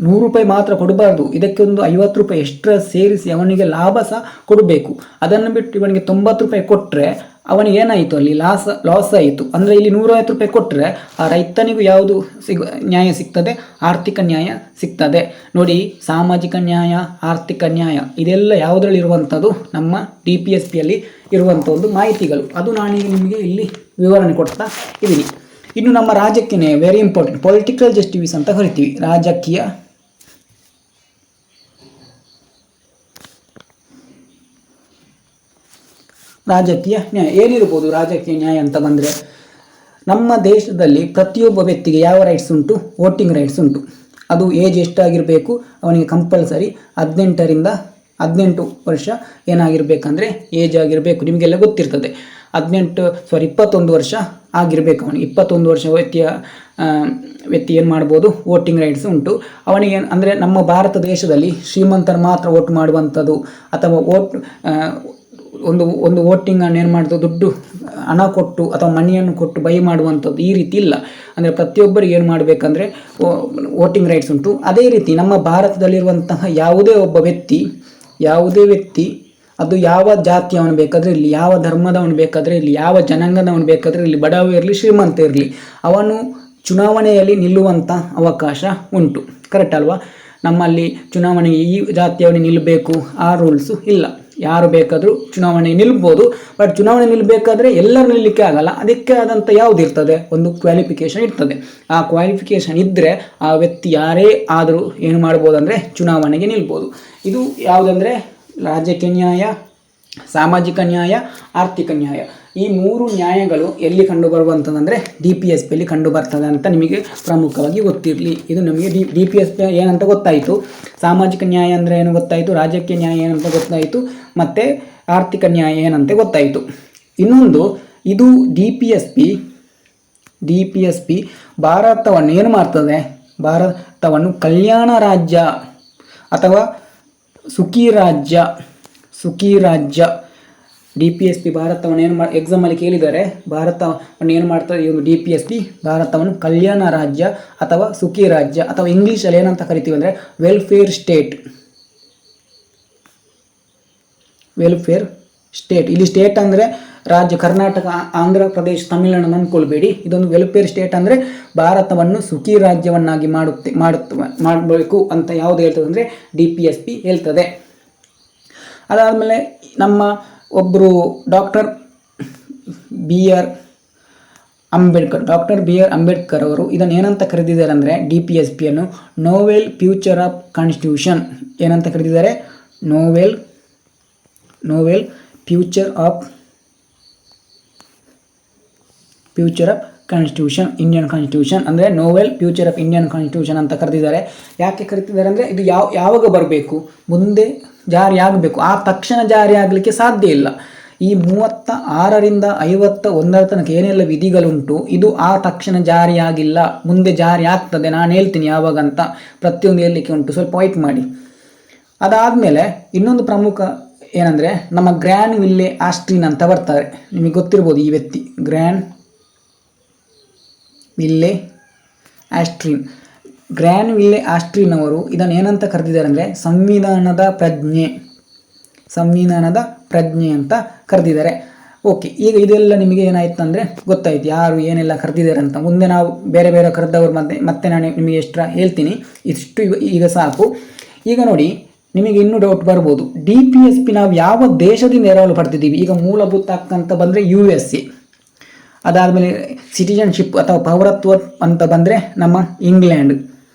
100 ರೂಪಾಯಿ ಮಾತ್ರ ಕೊಡಬಾರ್ದು, ಇದಕ್ಕೆ ಒಂದು 50 ರೂಪಾಯಿ ಎಕ್ಸ್ಟ್ರಾ ಸೇರಿಸಿ ಅವನಿಗೆ ಲಾಭ ಸಹ ಕೊಡಬೇಕು. ಅದನ್ನು ಬಿಟ್ಟು ಇವನಿಗೆ 90 ರೂಪಾಯಿ ಕೊಟ್ಟರೆ ಅವನಿಗೆ ಏನಾಯಿತು, ಅಲ್ಲಿ ಲಾಸ್ ಆಯಿತು. ಅಂದರೆ ಇಲ್ಲಿ 150 ರೂಪಾಯಿ ಕೊಟ್ಟರೆ ಆ ರೈತನಿಗೂ ಯಾವುದು ನ್ಯಾಯ ಸಿಗ್ತದೆ, ಆರ್ಥಿಕ ನ್ಯಾಯ ಸಿಗ್ತದೆ. ನೋಡಿ, ಸಾಮಾಜಿಕ ನ್ಯಾಯ, ಆರ್ಥಿಕ ನ್ಯಾಯ ಇದೆಲ್ಲ ಯಾವುದರಲ್ಲಿ ಇರುವಂಥದ್ದು, ನಮ್ಮ DPSPಯಲ್ಲಿ ಇರುವಂಥ ಒಂದು ಮಾಹಿತಿಗಳು. ಅದು ನಾನೀಗ ನಿಮಗೆ ಇಲ್ಲಿ ವಿವರಣೆ ಕೊಡ್ತಾ ಇದ್ದೀನಿ. ಇನ್ನು ನಮ್ಮ ರಾಜ್ಯಕ್ಕೆ ನ್ಯಾಯ, ವೆರಿ ಇಂಪಾರ್ಟೆಂಟ್, ಪೊಲಿಟಿಕಲ್ ಜಸ್ಟಿಸ್ ಅಂತ ಕರಿತೀವಿ. ರಾಜಕೀಯ ನ್ಯಾಯ ಏನಿರ್ಬೋದು. ರಾಜಕೀಯ ನ್ಯಾಯ ಅಂತ ಬಂದರೆ, ನಮ್ಮ ದೇಶದಲ್ಲಿ ಪ್ರತಿಯೊಬ್ಬ ವ್ಯಕ್ತಿಗೆ ಯಾವ ರೈಟ್ಸ್ ಉಂಟು, ವೋಟಿಂಗ್ ರೈಟ್ಸ್ ಉಂಟು. ಅದು ಏಜ್ ಎಷ್ಟಾಗಿರಬೇಕು, ಅವನಿಗೆ ಕಂಪಲ್ಸರಿ 18 ವರ್ಷ ಏನಾಗಿರಬೇಕಂದ್ರೆ ಏಜ್ ಆಗಿರಬೇಕು. ನಿಮಗೆಲ್ಲ ಗೊತ್ತಿರ್ತದೆ, 21 ವರ್ಷ ಆಗಿರಬೇಕು ಅವನಿಗೆ. 21 ವರ್ಷ ವ್ಯಕ್ತಿ ಏನು ಮಾಡ್ಬೋದು, ವೋಟಿಂಗ್ ರೈಟ್ಸ್ ಉಂಟು ಅವನಿಗೆ. ಅಂದರೆ ನಮ್ಮ ಭಾರತ ದೇಶದಲ್ಲಿ ಶ್ರೀಮಂತರು ಮಾತ್ರ ವೋಟ್ ಮಾಡುವಂಥದ್ದು, ಅಥವಾ ಒಂದು ವೋಟಿಂಗನ್ನು ಏನು ಮಾಡ್ತದೆ, ದುಡ್ಡು ಹಣ ಕೊಟ್ಟು ಅಥವಾ ಮನಿಯನ್ನು ಕೊಟ್ಟು ಬೈ ಮಾಡುವಂಥದ್ದು ಈ ರೀತಿ ಇಲ್ಲ. ಅಂದರೆ ಪ್ರತಿಯೊಬ್ಬರಿಗೆ ಏನು ಮಾಡಬೇಕಂದ್ರೆ ವೋಟಿಂಗ್ ರೈಟ್ಸ್ ಉಂಟು. ಅದೇ ರೀತಿ ನಮ್ಮ ಭಾರತದಲ್ಲಿರುವಂತಹ ಯಾವುದೇ ವ್ಯಕ್ತಿ ಅದು ಯಾವ ಜಾತಿಯವನು ಬೇಕಾದರೆ ಇರಲಿ, ಯಾವ ಧರ್ಮದವನು ಬೇಕಾದರೆ ಇರಲಿ, ಯಾವ ಜನಾಂಗದವನು ಬೇಕಾದರೆ ಇರಲಿ, ಬಡವ ಇರಲಿ ಶ್ರೀಮಂತ ಇರಲಿ, ಅವನು ಚುನಾವಣೆಯಲ್ಲಿ ನಿಲ್ಲುವಂಥ ಅವಕಾಶ ಉಂಟು. ಕರೆಕ್ಟ್ ಅಲ್ವಾ? ನಮ್ಮಲ್ಲಿ ಚುನಾವಣೆಗೆ ಈ ಜಾತಿಯವನಿಗೆ ನಿಲ್ಲಬೇಕು ಆ ರೂಲ್ಸು ಇಲ್ಲ. ಯಾರು ಬೇಕಾದರೂ ಚುನಾವಣೆಗೆ ನಿಲ್ಬೋದು. ಬಟ್ ಚುನಾವಣೆ ನಿಲ್ಲಬೇಕಾದ್ರೆ ಎಲ್ಲರೂ ನಿಲ್ಲಲಿಕ್ಕೆ ಆಗಲ್ಲ. ಅದಕ್ಕೆ ಆದಂಥ ಯಾವುದು ಇರ್ತದೆ, ಒಂದು ಕ್ವಾಲಿಫಿಕೇಷನ್ ಇರ್ತದೆ. ಆ ಕ್ವಾಲಿಫಿಕೇಷನ್ ಇದ್ದರೆ ಆ ವ್ಯಕ್ತಿ ಯಾರೇ ಆದರೂ ಏನು ಮಾಡ್ಬೋದು ಅಂದರೆ ಚುನಾವಣೆಗೆ ನಿಲ್ಬೋದು. ಇದು ಯಾವುದಂದರೆ ರಾಜಕೀಯ ನ್ಯಾಯ, ಸಾಮಾಜಿಕ ನ್ಯಾಯ, ಆರ್ಥಿಕ ನ್ಯಾಯ. ಈ 3 ನ್ಯಾಯಗಳು ಎಲ್ಲಿ ಕಂಡು ಬರುವಂಥದ್ದಂದರೆ DPSPಯಲ್ಲಿ ಕಂಡು ಬರ್ತದೆ ಅಂತ ನಿಮಗೆ ಪ್ರಮುಖವಾಗಿ ಗೊತ್ತಿರಲಿ. ಇದು ನಮಗೆ DPSP ಏನಂತ ಗೊತ್ತಾಯಿತು, ಸಾಮಾಜಿಕ ನ್ಯಾಯ ಅಂದರೆ ಏನು ಗೊತ್ತಾಯಿತು, ರಾಜಕೀಯ ನ್ಯಾಯ ಏನಂತ ಗೊತ್ತಾಯಿತು, ಮತ್ತು ಆರ್ಥಿಕ ನ್ಯಾಯ ಏನಂತ ಗೊತ್ತಾಯಿತು. ಇನ್ನೊಂದು, ಇದು DPSP ಭಾರತವನ್ನು ಏನು ಮಾಡ್ತದೆ, ಭಾರತವನ್ನು ಕಲ್ಯಾಣ ರಾಜ್ಯ ಅಥವಾ ಸುಖಿ ರಾಜ್ಯ DPSP ಭಾರತವನ್ನು ಎಕ್ಸಾಮಲ್ಲಿ ಕೇಳಿದ್ದಾರೆ. ಭಾರತವನ್ನು ಏನು ಮಾಡ್ತಾರೆ ಈ ಒಂದು DPSP, ಭಾರತವನ್ನು ಕಲ್ಯಾಣ ರಾಜ್ಯ ಅಥವಾ ಸುಖಿ ರಾಜ್ಯ, ಅಥವಾ ಇಂಗ್ಲೀಷಲ್ಲಿ ಏನಂತ ಕರಿತೀವಿ ಅಂದರೆ ವೆಲ್ಫೇರ್ ಸ್ಟೇಟ್. ಇಲ್ಲಿ ಸ್ಟೇಟ್ ಅಂದರೆ ರಾಜ್ಯ, ಕರ್ನಾಟಕ, ಆಂಧ್ರ ಪ್ರದೇಶ, ತಮಿಳುನಾಡು ಅಂದ್ಕೊಳ್ಬೇಡಿ. ಇದೊಂದು ವೆಲ್ಫೇರ್ ಸ್ಟೇಟ್ ಅಂದರೆ ಭಾರತವನ್ನು ಸುಖಿ ರಾಜ್ಯವನ್ನಾಗಿ ಮಾಡಬೇಕು ಅಂತ ಯಾವುದು ಹೇಳ್ತದೆ ಅಂದರೆ DPSP ಹೇಳ್ತದೆ. ಅದಾದಮೇಲೆ ನಮ್ಮ ಒಬ್ಬರು ಡಾಕ್ಟರ್ ಬಿ ಆರ್ ಅಂಬೇಡ್ಕರ್ ಅವರು ಇದನ್ನು ಏನಂತ ಕರೆದಿದ್ದಾರೆ ಅಂದರೆ DPSPಯನ್ನು ನೋವೆಲ್ ಫ್ಯೂಚರ್ ಆಫ್ ಕಾನ್ಸ್ಟಿಟ್ಯೂಷನ್ ಏನಂತ ಕರೆದಿದ್ದಾರೆ, novel feature of constitution, Indian constitution ಅಂದರೆ novel feature of Indian constitution ಅಂತ ಕರೆದಿದ್ದಾರೆ. ಯಾಕೆ ಕರೀತಿದ್ದಾರೆ ಅಂದರೆ ಇದು ಯಾವಾಗ ಬರಬೇಕು, ಮುಂದೆ ಜಾರಿ ಆಗಬೇಕು, ಆ ತಕ್ಷಣ ಜಾರಿ ಆಗಲಿಕ್ಕೆ ಸಾಧ್ಯ ಇಲ್ಲ. ಈ 36ರಿಂದ 51 ತನಕ ಏನೆಲ್ಲ ವಿಧಿಗಳುಂಟು ಇದು ಆ ತಕ್ಷಣ ಜಾರಿಯಾಗಿಲ್ಲ, ಮುಂದೆ ಜಾರಿ ಆಗ್ತದೆ. ನಾನು ಹೇಳ್ತೀನಿ ಯಾವಾಗಂತ, ಪ್ರತಿಯೊಂದು ಹೇಳಲಿಕ್ಕೆ ಉಂಟು, ಸ್ವಲ್ಪ ವೈಟ್ ಮಾಡಿ. ಅದಾದಮೇಲೆ ಇನ್ನೊಂದು ಪ್ರಮುಖ ಏನಂದರೆ ನಮ್ಮ ಗ್ರ್ಯಾನ್ ವಿಲ್ಲೆ ಆಸ್ಟ್ರಿನ್ ಅಂತ ಬರ್ತಾರೆ. ನಿಮಗೆ ಗೊತ್ತಿರ್ಬೋದು ಈ ವ್ಯಕ್ತಿ, ಗ್ರ್ಯಾನ್ ವಿಲ್ಲೆ ಆಸ್ಟ್ರಿನ್ ಅವರು ಇದನ್ನು ಏನಂತ ಕರೆದಿದ್ದಾರೆ ಅಂದರೆ ಸಂವಿಧಾನದ ಪ್ರಜ್ಞೆ ಅಂತ ಕರೆದಿದ್ದಾರೆ. ಓಕೆ, ಈಗ ಇದೆಲ್ಲ ನಿಮಗೆ ಏನಾಯ್ತು ಅಂದರೆ ಗೊತ್ತಾಯ್ತು ಯಾರು ಏನೆಲ್ಲ ಕರೆದಿದ್ದಾರೆ ಅಂತ. ಮುಂದೆ ನಾವು ಬೇರೆ ಕರೆದವರು ಮತ್ತೆ ನಾನು ನಿಮಗೆ ಎಕ್ಸ್ಟ್ರಾ ಹೇಳ್ತೀನಿ. ಇಷ್ಟು ಈಗ ಸಾಕು. ಈಗ ನೋಡಿ, ನಿಮಗೆ ಇನ್ನೂ ಡೌಟ್ ಬರ್ಬೋದು, DPSP ನಾವು ಯಾವ ದೇಶದಿಂದ ಎರವಲು ಪಡೆದಿದ್ದೀವಿ. ಈಗ ಮೂಲಭೂತ ಹಕ್ಕು ಅಂತ ಬಂದರೆ USA, ಅದಾದಮೇಲೆ ಸಿಟಿಜನ್ಶಿಪ್ ಅಥವಾ ಪೌರತ್ವ ಅಂತ ಬಂದರೆ ನಮ್ಮ ಇಂಗ್ಲೆಂಡ್.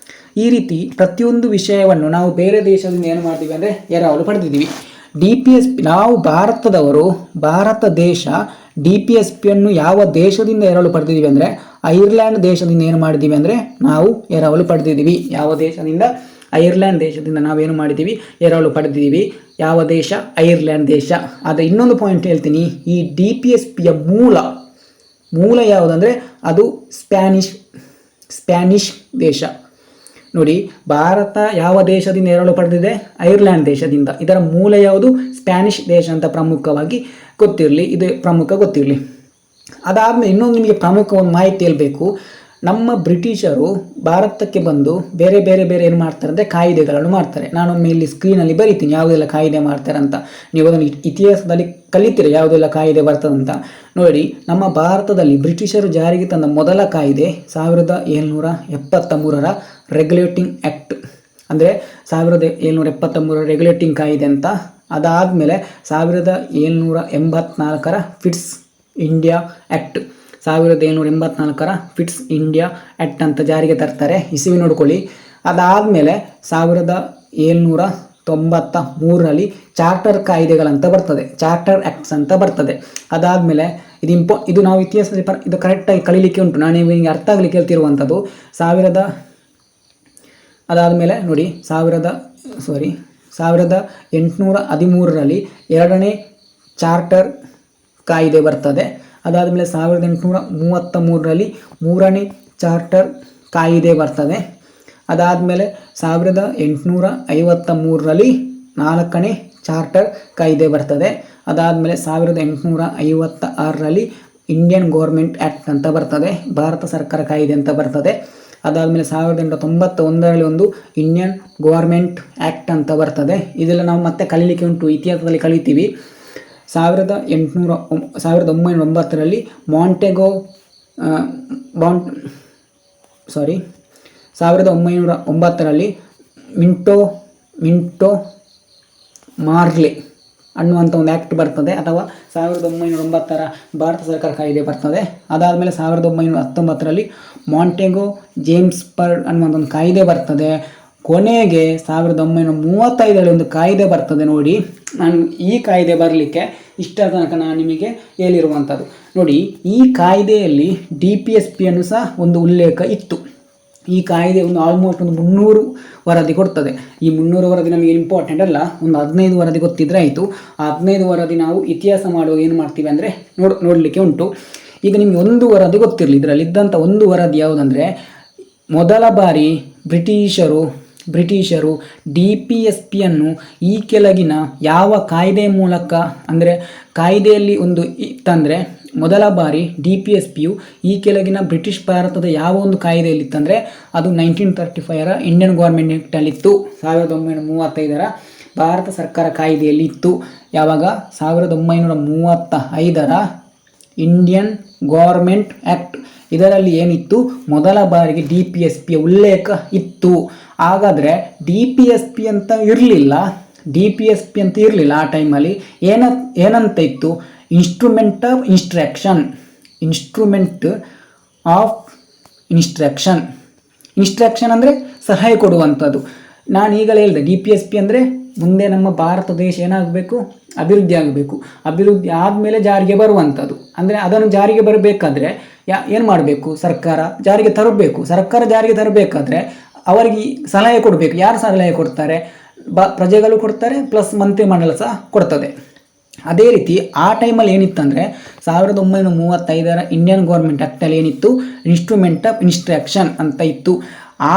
ಈ ರೀತಿ ಪ್ರತಿಯೊಂದು ವಿಷಯವನ್ನು ನಾವು ಬೇರೆ ದೇಶದಿಂದ ಏನು ಮಾಡ್ತೀವಿ ಅಂದರೆ ಎರವಲು ಪಡೆದಿದ್ದೀವಿ. DPSP ನಾವು ಭಾರತದವರು, ಭಾರತ ದೇಶ DPSPಯನ್ನು ಯಾವ ದೇಶದಿಂದ ಎರವಲು ಪಡೆದಿದ್ದೀವಿ ಅಂದರೆ ಐರ್ಲ್ಯಾಂಡ್ ದೇಶದಿಂದ ಏನು ಮಾಡಿದ್ದೀವಿ ಅಂದರೆ ನಾವು ಎರವಲು ಪಡೆದಿದ್ದೀವಿ. ಯಾವ ದೇಶದಿಂದ? ಐರ್ಲ್ಯಾಂಡ್ ದೇಶದಿಂದ ನಾವೇನು ಮಾಡಿದ್ದೀವಿ? ಎರವಲು ಪಡೆದಿದ್ದೀವಿ. ಯಾವ ದೇಶ? ಐರ್ಲ್ಯಾಂಡ್ ದೇಶ. ಆದರೆ ಇನ್ನೊಂದು ಪಾಯಿಂಟ್ ಹೇಳ್ತೀನಿ, ಈ DPSPಯ ಮೂಲ ಯಾವುದಂದರೆ ಅದು ಸ್ಪ್ಯಾನಿಷ್ ದೇಶ. ನೋಡಿ, ಭಾರತ ಯಾವ ದೇಶದಿಂದ ಎರವಲು ಪಡೆದಿದೆ? ಐರ್ಲ್ಯಾಂಡ್ ದೇಶದಿಂದ. ಇದರ ಮೂಲ ಯಾವುದು? ಸ್ಪ್ಯಾನಿಷ್ ದೇಶ ಅಂತ ಪ್ರಮುಖವಾಗಿ ಗೊತ್ತಿರಲಿ, ಇದು ಪ್ರಮುಖ ಗೊತ್ತಿರಲಿ. ಅದಾದಮೇಲೆ ಇನ್ನೊಂದು ನಿಮಗೆ ಪ್ರಮುಖ ಒಂದು ಮಾಹಿತಿ ಹೇಳಬೇಕು. ನಮ್ಮ ಬ್ರಿಟಿಷರು ಭಾರತಕ್ಕೆ ಬಂದು ಬೇರೆ ಏನು ಮಾಡ್ತಾರೆ ಅಂದರೆ ಕಾಯ್ದೆಗಳನ್ನು ಮಾಡ್ತಾರೆ. ನಾನೊಮ್ಮೆ ಇಲ್ಲಿ ಸ್ಕ್ರೀನಲ್ಲಿ ಬರೀತೀನಿ ಯಾವುದೆಲ್ಲ ಕಾಯ್ದೆ ಮಾಡ್ತಾರೆ ಅಂತ. ನೀವು ಅದನ್ನು ಇತಿಹಾಸದಲ್ಲಿ ಕಲಿತೀರ ಯಾವುದೆಲ್ಲ ಕಾಯ್ದೆ ಬರ್ತದಂತ. ನೋಡಿ, ನಮ್ಮ ಭಾರತದಲ್ಲಿ ಬ್ರಿಟಿಷರು ಜಾರಿಗೆ ತಂದ ಮೊದಲ ಕಾಯ್ದೆ 1773ರ ರೆಗ್ಯುಲೇಟಿಂಗ್ ಆ್ಯಕ್ಟ್, ಅಂದರೆ 1773ರ ರೆಗ್ಯುಲೇಟಿಂಗ್ ಕಾಯ್ದೆ ಅಂತ. ಅದಾದಮೇಲೆ 1784ರ ಫಿಟ್ಸ್ ಇಂಡಿಯಾ ಆ್ಯಕ್ಟ್, 1784ರ ಫಿಟ್ಸ್ ಇಂಡಿಯಾ ಆ್ಯಕ್ಟ್ ಅಂತ ಜಾರಿಗೆ ತರ್ತಾರೆ. ಇಸವಿ ನೋಡ್ಕೊಳ್ಳಿ. ಅದಾದಮೇಲೆ 1793ರಲ್ಲಿ ಚಾರ್ಟರ್ ಕಾಯ್ದೆಗಳಂತ ಬರ್ತದೆ, ಚಾರ್ಟರ್ ಆ್ಯಕ್ಟ್ಸ್ ಅಂತ ಬರ್ತದೆ. ಅದಾದಮೇಲೆ ಇದು ನಾವು ಇತಿಹಾಸದಲ್ಲಿ ಇದು ಕರೆಕ್ಟಾಗಿ ಕಲೀಲಿಕ್ಕೆ ಉಂಟು, ನಾನು ನಿಮಗೆ ಅರ್ಥ ಆಗಲಿಕ್ಕೆ ಹೇಳ್ತಿರುವಂಥದ್ದು. ಅದಾದಮೇಲೆ ನೋಡಿ 1813ರಲ್ಲಿ 2ನೇ ಚಾರ್ಟರ್ ಕಾಯ್ದೆ ಬರ್ತದೆ. ಅದಾದಮೇಲೆ 1833ರಲ್ಲಿ 3ನೇ ಚಾರ್ಟರ್ ಕಾಯ್ದೆ ಬರ್ತದೆ. ಅದಾದಮೇಲೆ 1853ರಲ್ಲಿ 4ನೇ ಚಾರ್ಟರ್ ಕಾಯ್ದೆ ಬರ್ತದೆ. ಅದಾದಮೇಲೆ 1856ರಲ್ಲಿ ಇಂಡಿಯನ್ ಗೌರ್ಮೆಂಟ್ ಆ್ಯಕ್ಟ್ ಅಂತ ಬರ್ತದೆ, ಭಾರತ ಸರ್ಕಾರ ಕಾಯ್ದೆ ಅಂತ ಬರ್ತದೆ. ಅದಾದಮೇಲೆ 1891ರಲ್ಲಿ ಒಂದು ಇಂಡಿಯನ್ ಗೌರ್ಮೆಂಟ್ ಆ್ಯಕ್ಟ್ ಅಂತ ಬರ್ತದೆ. ಇದೆಲ್ಲ ನಾವು ಮತ್ತೆ ಕಲೀಲಿಕ್ಕೆ ಉಂಟು, ಇತಿಹಾಸದಲ್ಲಿ ಕಲಿತೀವಿ. 1909ರಲ್ಲಿ ಮಾಂಟೆಗೋ 1909ರಲ್ಲಿ ಮಿಂಟೋ ಮಾರ್ಲೆ ಅನ್ನುವಂಥ ಒಂದು ಆ್ಯಕ್ಟ್ ಬರ್ತದೆ, ಅಥವಾ 1909ರ ಭಾರತ ಸರ್ಕಾರ ಕಾಯ್ದೆ ಬರ್ತದೆ. ಅದಾದಮೇಲೆ 1919ರಲ್ಲಿ ಮಾಂಟೆಗೋ ಜೇಮ್ಸ್ಬರ್ಗ್ ಅನ್ನುವಂಥ ಒಂದು ಕಾಯ್ದೆ ಬರ್ತದೆ. ಕೊನೆಗೆ 1935ರಲ್ಲಿ ಒಂದು ಕಾಯ್ದೆ ಬರ್ತದೆ. ನೋಡಿ, ನಾನು ಈ ಕಾಯ್ದೆ ಬರಲಿಕ್ಕೆ ಇಷ್ಟರ ತನಕ ನಾನು ನಿಮಗೆ ಹೇಳಿರುವಂಥದ್ದು. ನೋಡಿ, ಈ ಕಾಯ್ದೆಯಲ್ಲಿ DPSPಯನ್ನು ಸಹ ಒಂದು ಉಲ್ಲೇಖ ಇತ್ತು. ಈ ಕಾಯ್ದೆ ಆಲ್ಮೋಸ್ಟ್ ಒಂದು 300 ವರದಿ ಕೊಡ್ತದೆ. ಈ 300 ವರದಿ ನಮಗೆ ಇಂಪಾರ್ಟೆಂಟ್ ಅಲ್ಲ, ಒಂದು 15 ವರದಿ ಗೊತ್ತಿದ್ರೆ ಆಯಿತು. ಆ 15 ವರದಿ ನಾವು ಇತಿಹಾಸ ಮಾಡುವಾಗ ಏನು ಮಾಡ್ತೀವಿ ಅಂದರೆ ನೋಡಲಿಕ್ಕೆ ಉಂಟು. ಈಗ ನಿಮಗೆ ಒಂದು ವರದಿ ಗೊತ್ತಿರಲಿ. ಇದರಲ್ಲಿ ಇದ್ದಂಥ ಒಂದು ವರದಿ ಯಾವುದಂದರೆ, ಮೊದಲ ಬಾರಿ ಬ್ರಿಟಿಷರು DPSPಯನ್ನು ಈ ಕೆಳಗಿನ ಯಾವ ಕಾಯ್ದೆ ಮೂಲಕ, ಅಂದರೆ ಕಾಯ್ದೆಯಲ್ಲಿ ಒಂದು ಇತ್ತಂದರೆ, ಮೊದಲ ಬಾರಿ DPSPಯು ಈ ಕೆಳಗಿನ ಬ್ರಿಟಿಷ್ ಭಾರತದ ಯಾವ ಒಂದು ಕಾಯ್ದೆಯಲ್ಲಿತ್ತಂದರೆ ಅದು 1935ರ ಇಂಡಿಯನ್ ಗೌರ್ಮೆಂಟ್ ಆ್ಯಕ್ಟಲ್ಲಿತ್ತು. 1935ರ ಭಾರತ ಸರ್ಕಾರ ಕಾಯ್ದೆಯಲ್ಲಿ ಇತ್ತು. ಯಾವಾಗ? 1935ರ ಇಂಡಿಯನ್ ಗೌರ್ಮೆಂಟ್ ಆ್ಯಕ್ಟ್. ಇದರಲ್ಲಿ ಏನಿತ್ತು? ಮೊದಲ ಬಾರಿಗೆ DPSPಯ ಉಲ್ಲೇಖ ಇತ್ತು. ಹಾಗಾದರೆ DPSP ಅಂತ ಇರಲಿಲ್ಲ ಆ ಟೈಮಲ್ಲಿ. ಏನಂತ ಇತ್ತು? ಇನ್ಸ್ಟ್ರೂಮೆಂಟ್ ಆಫ್ ಇನ್ಸ್ಟ್ರಕ್ಷನ್ ಅಂದರೆ ಸಹಾಯ ಕೊಡುವಂಥದ್ದು. ನಾನು ಈಗಲೇ ಹೇಳಿದೆ, DPSP ಅಂದರೆ ಮುಂದೆ ನಮ್ಮ ಭಾರತ ದೇಶ ಏನಾಗಬೇಕು? ಅಭಿವೃದ್ಧಿ ಆಗಬೇಕು. ಅಭಿವೃದ್ಧಿ ಆದಮೇಲೆ ಜಾರಿಗೆ ಬರುವಂಥದ್ದು. ಅಂದರೆ ಅದನ್ನು ಜಾರಿಗೆ ಬರಬೇಕಾದ್ರೆ ಏನು ಮಾಡಬೇಕು? ಸರ್ಕಾರ ಜಾರಿಗೆ ತರಬೇಕಾದ್ರೆ ಅವರಿಗೆ ಸಲಹೆ ಕೊಡಬೇಕು. ಯಾರು ಸಲಹೆ ಕೊಡ್ತಾರೆ? ಪ್ರಜೆಗಳು ಕೊಡ್ತಾರೆ, ಪ್ಲಸ್ ಮಂತ್ರಿಮಂಡಲ ಸಹ ಕೊಡ್ತದೆ. ಅದೇ ರೀತಿ ಆ ಟೈಮಲ್ಲಿ ಏನಿತ್ತಂದರೆ 1935ರ ಇಂಡಿಯನ್ ಗೌರ್ಮೆಂಟ್ ಆ್ಯಕ್ಟಲ್ಲಿ ಏನಿತ್ತು? ಇನ್ಸ್ಟ್ರೂಮೆಂಟ್ ಆಫ್ ಇನ್ಸ್ಟ್ರಕ್ಷನ್ ಅಂತ ಇತ್ತು.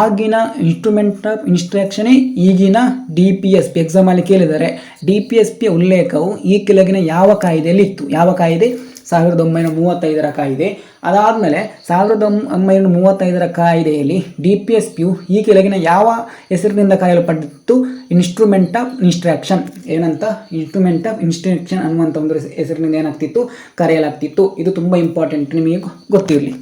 ಆಗಿನ ಇನ್ಸ್ಟ್ರೂಮೆಂಟ್ ಆಫ್ ಇನ್ಸ್ಟ್ರಕ್ಷನೇ ಈಗಿನ DPSP. ಎಕ್ಸಾಮಲ್ಲಿ ಕೇಳಿದರೆ DPSPಯ ಉಲ್ಲೇಖವು ಈ ಕೆಳಗಿನ ಯಾವ ಕಾಯ್ದೆಯಲ್ಲಿ ಇತ್ತು? ಯಾವ ಕಾಯ್ದೆ? 1935ರ ಕಾಯ್ದೆ. ಅದಾದಮೇಲೆ 1935ರ ಕಾಯ್ದೆಯಲ್ಲಿ DPSPಯು ಈ ಕೆಳಗಿನ ಯಾವ ಹೆಸರಿನಿಂದ ಕರೆಯಲ್ಪಟ್ಟಿತ್ತು? Instrument of instruction. ಏನಂತ? ಇನ್ಸ್ಟ್ರೂಮೆಂಟ್ ಆಫ್ ಇನ್ಸ್ಟ್ರಕ್ಷನ್ ಅನ್ನುವಂಥ ಒಂದು ಹೆಸರಿನಿಂದ ಏನಾಗ್ತಿತ್ತು? ಕರೆಯಲಾಗ್ತಿತ್ತು. ಇದು ತುಂಬ ಇಂಪಾರ್ಟೆಂಟ್, ನಿಮಗೆ ಗೊತ್ತಿರಲಿ.